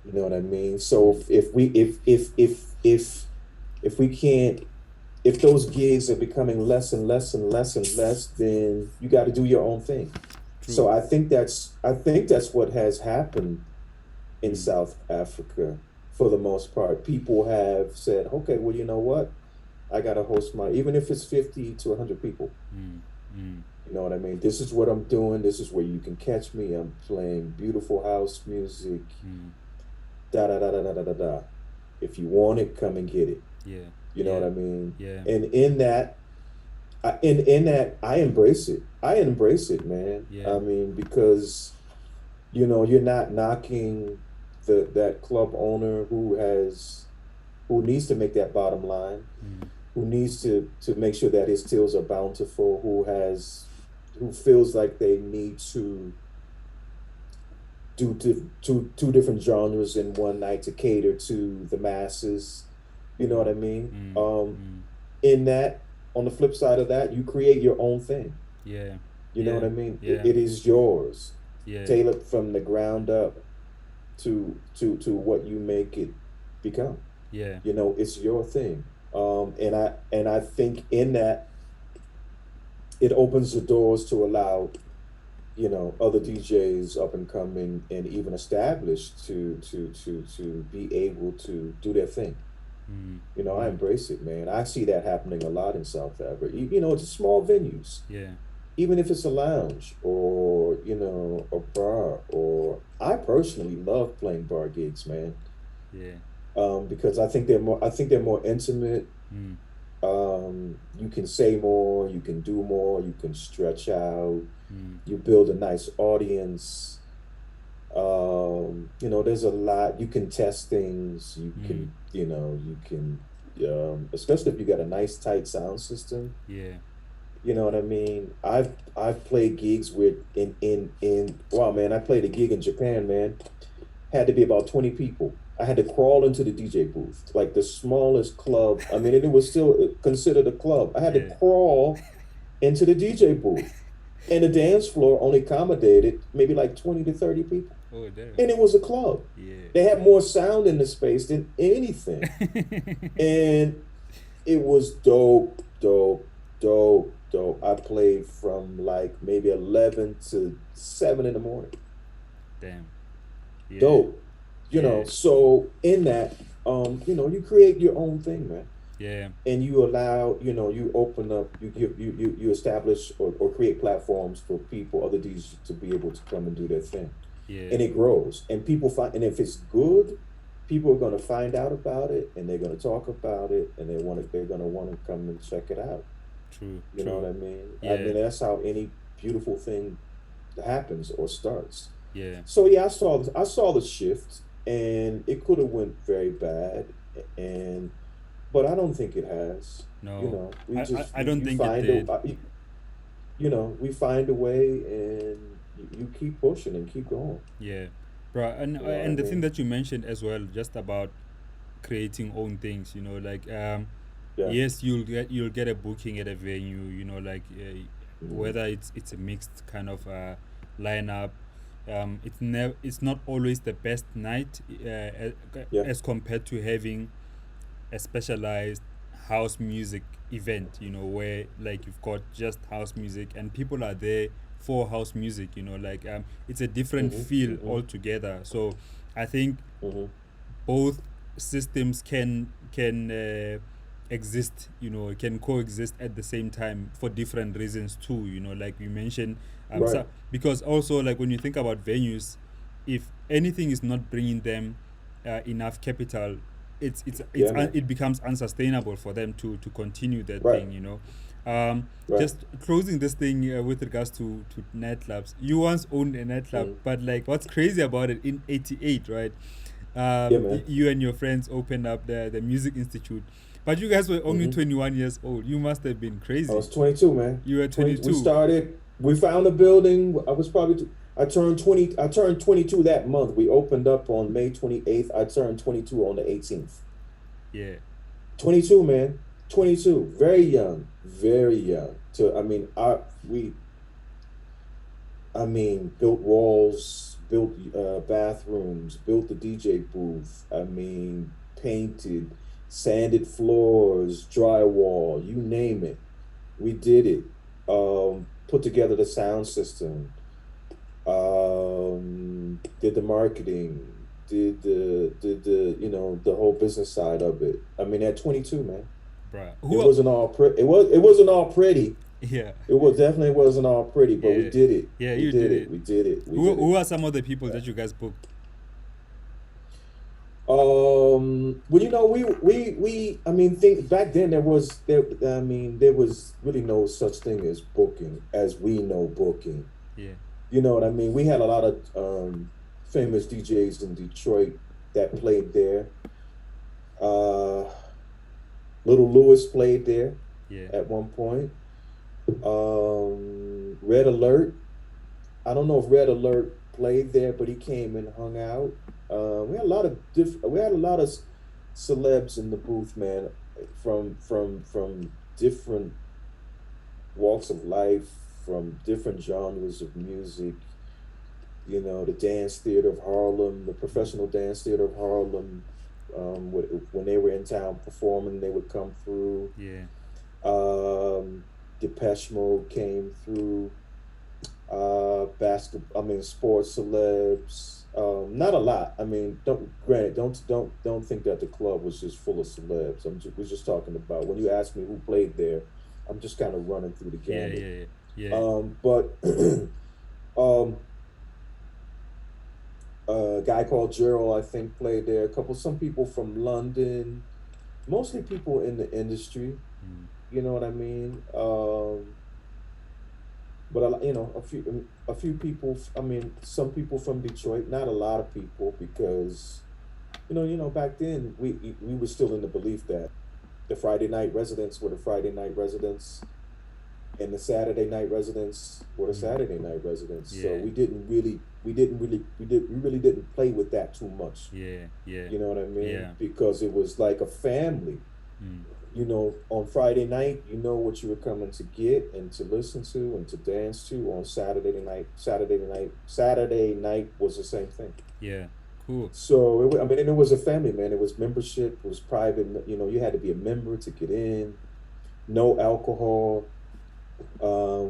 You know what I mean? So Mm. if we can't, if those gigs are becoming less and less and less and less, then you got to do your own thing. True. So I think that's what has happened in Mm. South Africa for the most part. People have said, okay, well, you know what? I got to host even if it's 50 to 100 people. Mm. Mm. You know what I mean? This is what I'm doing. This is where you can catch me. I'm playing beautiful house music. Mm. Da da da da da da da da. If you want it, come and get it. Yeah. You know what Yeah. I mean? Yeah. And in that, I embrace it. I embrace it, man. Yeah. I mean, because you're not knocking that club owner who needs to make that bottom line, Mm. who needs to make sure that his tills are bountiful, who feels like they need to do two different genres in one night to cater to the masses. You know what Mm. I mean? Mm. Mm. In that, on the flip side of that, you create your own thing. Yeah. You know what Yeah. I mean? It, Yeah. it is yours. Yeah. tailored from the ground up to what you make it become. Yeah. You know, it's your thing. And I think in that it opens the doors to allow, you know, other DJs up and coming and even established to be able to do their thing. Mm. You know, I Mm. embrace it, man. I see that happening a lot in South Africa. You know, it's small venues, Yeah. even if it's a lounge or, you know, a bar. Or I personally love playing bar gigs, man, Yeah. because I think they're more intimate. Mm. You can say more, you can do more, you can stretch out, Mm. you build a nice audience. You know, there's a lot you can test things. You Mm. can, you know, you can, especially if you got a nice tight sound system. Yeah. You know what I mean? I've played gigs with in wow, man, I played a gig in Japan, man. Had to be about 20 people. I had to crawl into the DJ booth, like the smallest club. I mean, and it was still considered a club. I had to Yeah. crawl into the DJ booth. And the dance floor only accommodated maybe like 20 to 30 people. Oh damn. And it was a club. Yeah. They had more sound in the space than anything. And it was dope, dope, dope, dope. I played from like maybe 11 to 7 in the morning. Damn. Yeah. Dope. You know, Yeah. so in that, you know, you create your own thing, man. Yeah. And you allow, you know, you open up, you give you establish or create platforms for people, other DJs to be able to come and do their thing. Yeah. And it grows. And people find, and if it's good, people are gonna find out about it and they're gonna talk about it and they're gonna want to come and check it out. True. You know True. what I mean? I Yeah. mean, that's how any beautiful thing happens or starts. Yeah. So yeah, I saw the shift, and it could have went very bad, and but I don't think it has. You No. know, we I just don't you think it find a did. you know, we find a way, and you keep pushing and keep going. Yeah. Bro, You know what I and the thing mean? that you mentioned as well, just about creating own things, like Yeah. yes, you'll get a booking at a venue, like Hmm. whether it's a mixed kind of lineup. It's not always the best night, Yeah. as compared to having a specialized house music event, where like you've got just house music and people are there for house music, like it's a different Hmm. feel Hmm. altogether. So I think Hmm. both systems can exist, can coexist at the same time for different reasons too, like you mentioned. Right. So because also, like, when you think about venues, if anything is not bringing them enough capital, Yeah, man. it becomes unsustainable for them to continue that Right. thing, Right. just closing this thing, with regards to nightclubs. You once owned a nightclub, Hmm. but like, what's crazy about it, in '88, right? Yeah, man. You and your friends opened up the music institute, but you guys were only Hmm. 21 years old. You must have been I crazy. was 22, man. You were 20. We 22. started. We found a building. I was probably. I turned 20. I turned 22 that month. We opened up on May 28th. I turned 22 on the 18th. Yeah. 22, man. 22. Very young. Very young. To I mean, we. I mean, built walls, built bathrooms, built the DJ booth. I mean, painted, sanded floors, drywall. You name it. We did it. Put together the sound system. Did the marketing. Did the the whole business side of it. I mean, at 22, man, Bruh. it wasn't all pretty. It wasn't all pretty. Yeah. It was definitely wasn't all pretty, but we Yeah. did it. Yeah, We you did did it. it. We did it. We Who did who it. are some of the people that you guys booked? Well, I mean, think back then I mean, there was really no such thing as booking as we know booking. Yeah. You know what I mean? We had a lot of famous DJs in Detroit that played there. Uh, Little Lewis played there Yeah. at one point. Red Alert. I don't know if Red Alert played there, but he came and hung out. We had a lot of celebs in the booth, man, from different walks of life, from different genres of music. The dance theater of Harlem, the Mm. professional dance theater of Harlem. When they were in town performing, they would come through. Yeah. Um, Depeche Mode came through. Basketball. I mean, sports celebs. Not a lot. I mean, don't think that the club was just full of celebs. We're just talking about when you ask me who played there. I'm just kind of running through the Yeah. gamut. Yeah. Yeah. But um, a guy called Gerald, I think, played there. Some people from London, mostly people in the industry. Mm. You know what I mean? But a few people. I mean, some people from Detroit. Not a lot of people because back then we were still in the belief that the Friday night residents were the Friday night residents, and the Saturday night residents were the Mm. Saturday night residents. So Yeah. we really didn't play with that too much. Yeah. Yeah. You know what I mean? Yeah. Because it was like a family. Mm. On Friday night, you know what you were coming to get and to listen to and to dance to. On Saturday night was the same thing. Yeah. Cool. So I mean, and it was a family, man. It was membership. It was private. You had to be a member to get in. No alcohol.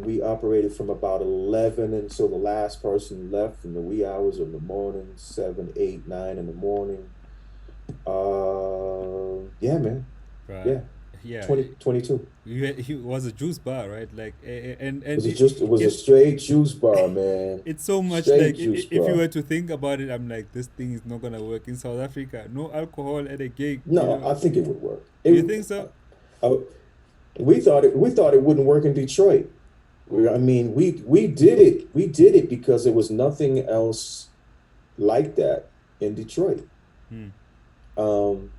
We operated from about 11 until the last person left in the wee hours of the morning, 7, 8, 9 in the morning. Yeah, man. Right. Yeah, Yeah. 2022. He was a juice bar, right? Like, and It was a it straight juice bar, man. it's so much Straight like juice if you bar. were to think about it, I'm like, this thing is not gonna work in South Africa. No alcohol at a gig, you No, know. I think it would work. You think so? Uh, we thought it wouldn't work in Detroit. Oh. I mean, we did it. We did it because there was nothing else like that in Detroit. Hmm. Um,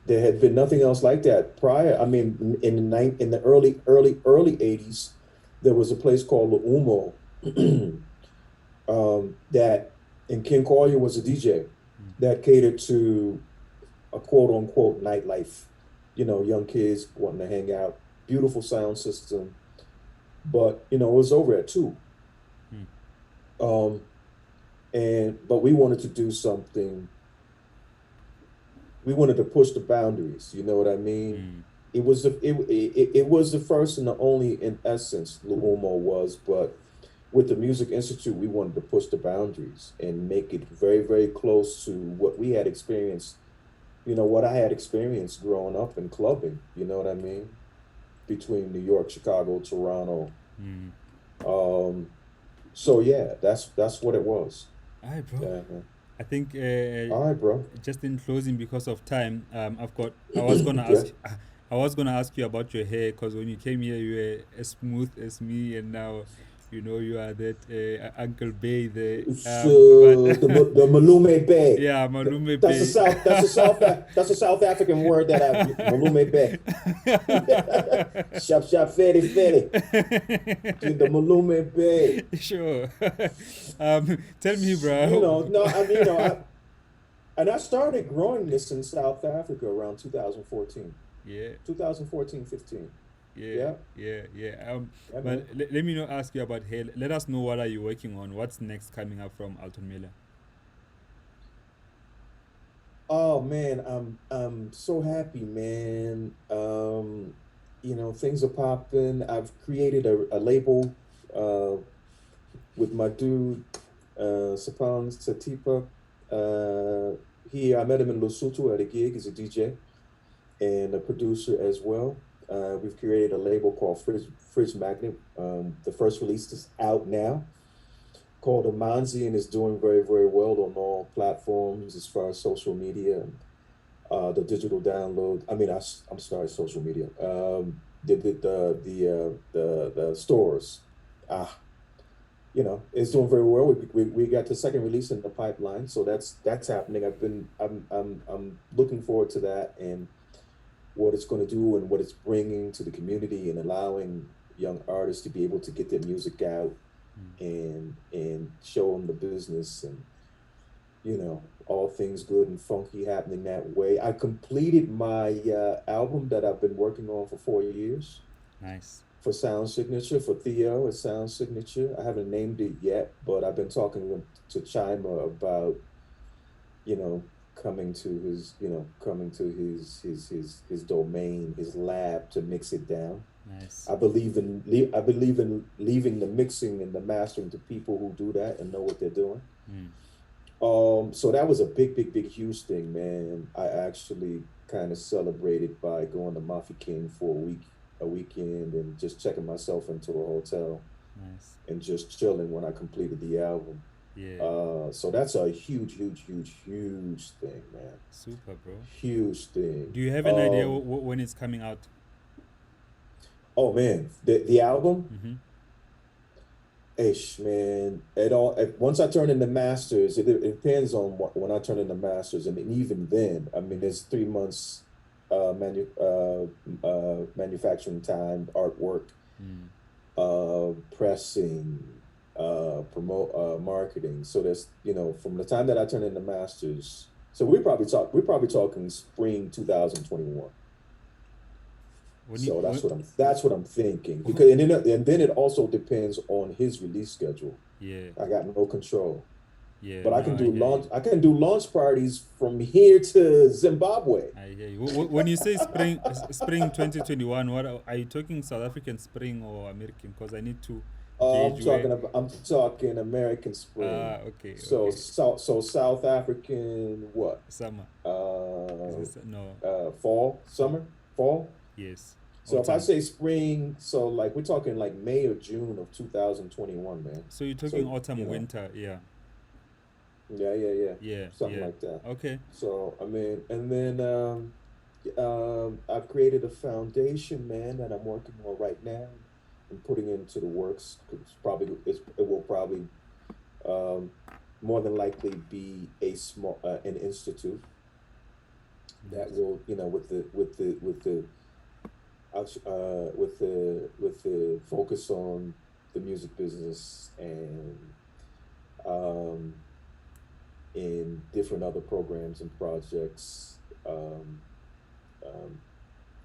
there had been nothing else like that prior. I mean, in the early 80s, there was a place called La Umo, that and Ken Collier was a DJ Hmm. that catered to a quote unquote nightlife. Young kids wanting to hang out. Beautiful sound system, but it was over at 2. Hmm. Um, but we wanted to do something. We wanted to push the boundaries. You know what I mean? Hmm. It was the first and the only, in essence, Luomo was. But with the Music Institute, we wanted to push the boundaries and make it very, very close to what we had experienced. What I had experienced growing up in clubbing. You know what I mean? Between New York, Chicago, Toronto. Hmm. Um, so yeah, that's what it was. All right, bro. Yeah, man. I think All right, bro. just in closing, because of time, I've got. I was gonna Yeah. ask. I was gonna ask you about your hair because when you came here, you were as smooth as me, and now, you are that Uncle Bay there. So But the Malume Bay. yeah, Malume That's a Bay. South. That's a South African word that I Malume Bay. Shop shop fetty fetty. Dude, the Malume Bay. Sure. Tell me, bro. No, I mean, I started growing this in South Africa around 2014, Yeah, 2014, 15. yeah, Yeah, yeah, yeah. yeah, But man. let me not ask you about hair. Let us know what are you working on. What's next coming up from Alton Miller? Oh man, I'm so happy, man. Things are popping. I've created a label uh with my dude Sapang Satipa. I met him in Lesotho at a gig. He's a DJ and a producer as well. We've created a label called Fridge Magnet. The first release is out now, called Amanzi, and is doing very, very well on all platforms as far as social media and the digital download. I mean, I'm sorry, social media. The stores. Ah, it's doing very well. We got the second release in the pipeline, so that's happening. I'm looking forward to that and what it's going to do and what it's bringing to the community and allowing young artists to be able to get their music out Mm. and show them the business and all things good and funky happening that way. I completed my album that I've been working on for 4 years. Nice. for sound signature for Theo, a sound signature. I haven't named it yet, but I've been talking to Chima about, you know, coming to his domain, his lab to mix it down. Nice. I believe in leaving the mixing and the mastering to people who do that and know what they're doing. Mm. So that was a big, huge thing, man. I actually kind of celebrated by going to Mafia King for a weekend, and just checking myself into a hotel Nice. and just chilling when I completed the album. Yeah. So that's a huge thing, man. Super, bro. Huge Do thing. you have an idea when it's coming out? Oh man, the album, Mm-hmm. ish, man. Once I turn into masters, it depends on when I turn into masters, and even then, I mean, there's 3 months manufacturing time, artwork, Mm. pressing, promote, marketing. So there's, from the time that I turn into masters, so we're probably talking spring 2021. When you So when, that's what I'm thinking, because and then it also depends on his release schedule. yeah, I got no control, yeah. but No, I hear you. I can do launch parties from here to Zimbabwe. I hear you. When you say spring 2021, what are you talking? South African spring or American? Because I need to gauge where. I'm talking American Ah, spring. okay, So okay. South African what? Summer. Is Uh, this no? Fall, summer, fall. Yes. So if I Autumn. say spring, so like we're talking like May or June of 2021, man. So you're talking So, autumn, winter, yeah, yeah, yeah, something yeah. like that. Okay. So I mean, and then I've created a foundation, man, that I'm working on right now and putting into the works. It will probably um, more than likely be an institute that Nice. will, with the focus on the music business, and um, in different other programs and projects. Um, um,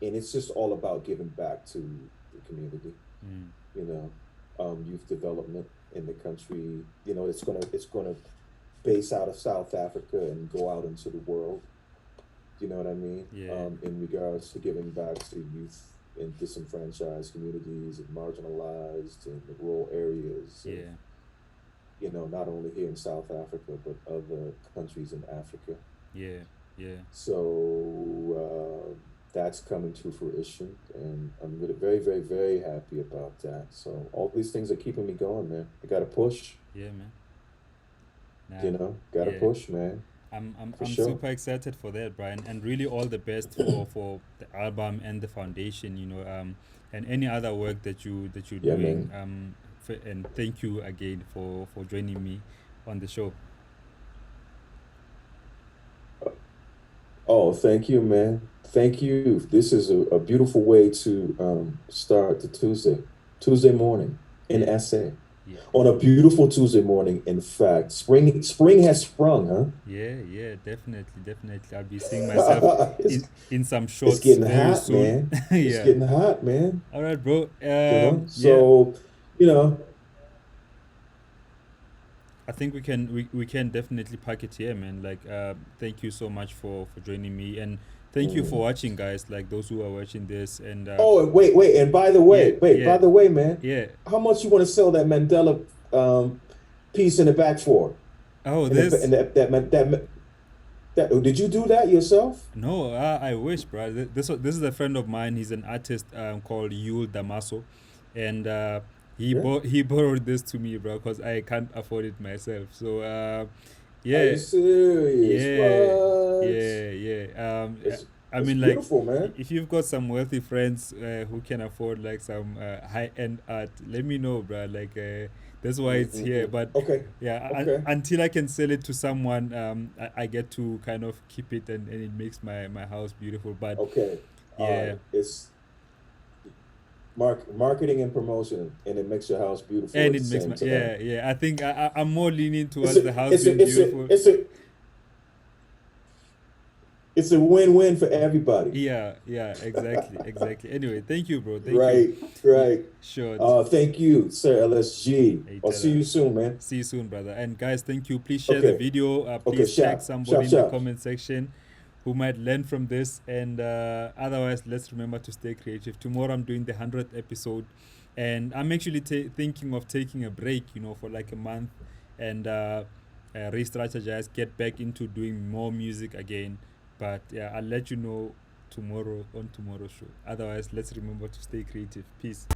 and it's just all about giving back to the community, Mm. you know, youth development in the country. It's gonna base out of South Africa and go out into the world. You know what I mean? Yeah, In regards to giving back to youth in disenfranchised communities and marginalized in the rural areas of, yeah, not only here in South Africa, but other countries in Africa. yeah, yeah. So that's coming to fruition, and I'm really very happy about that. So all these things are keeping me going, man. I got to push, Yeah, man. Nah, got to yeah. push, man, for I'm sure. super excited for that, Brian, and really all the best for the album and the foundation. And any other work that you're Yeah, doing. man. And thank you again for joining me on the show. Oh, thank you, man. Thank you. This is a beautiful way to start the Tuesday morning in Yeah, SA. yeah, On a beautiful Tuesday morning, in fact. Spring has sprung, yeah, yeah. Definitely, definitely. I'll be seeing myself huh? in some It's shorts getting very hot, soon. man. It's Yeah. getting hot, man. All right, bro. Yeah. So, you know, I think we can definitely pack it here, man. Like, thank you so much for joining me, and thank you for mm. watching, guys. Like those who are watching this, and Oh, and wait, and yeah, by yeah, the way, man, yeah. how much you want to sell that Mandela piece in the back for? Oh, In the this in that did you do that yourself? no, I wish, bro. This is a friend of mine. He's an artist called Yul Damaso, and Yeah. he borrowed this to me, bro, because I can't afford it myself. So Are you yeah, serious? yeah, What? yeah. I It's mean, like, beautiful, man. if you've got some wealthy friends who can afford like some high end art, let me know, bro. Like, that's why it's here. But Okay. yeah, Okay. until I can sell it to someone, I get to kind of keep it, and it makes my house beautiful. But Okay. All yeah, right. It's marketing and promotion, and it makes your house beautiful and at it the makes same my time. yeah. I think I'm more leaning It's towards a the house it's being a it's a beautiful. it's a it's a win-win for everybody. Yeah, exactly, exactly. Anyway, thank you, bro. Thank you. Right, Yeah, right. sure. Thank you, Sir LSG. Hey, I'll see Tada. you soon, man. See you soon, brother. And guys, thank you. Please share the Okay. video. Okay, Please tag shop, somebody shop, in the shop. comment section who might learn from this. And otherwise, let's remember to stay creative. Tomorrow, I'm doing the 100th episode, and I'm actually thinking of taking a break, for like a month, and re-strategize, get back into doing more music again. But yeah, I'll let you know tomorrow on tomorrow's show. Otherwise, let's remember to stay creative. Peace.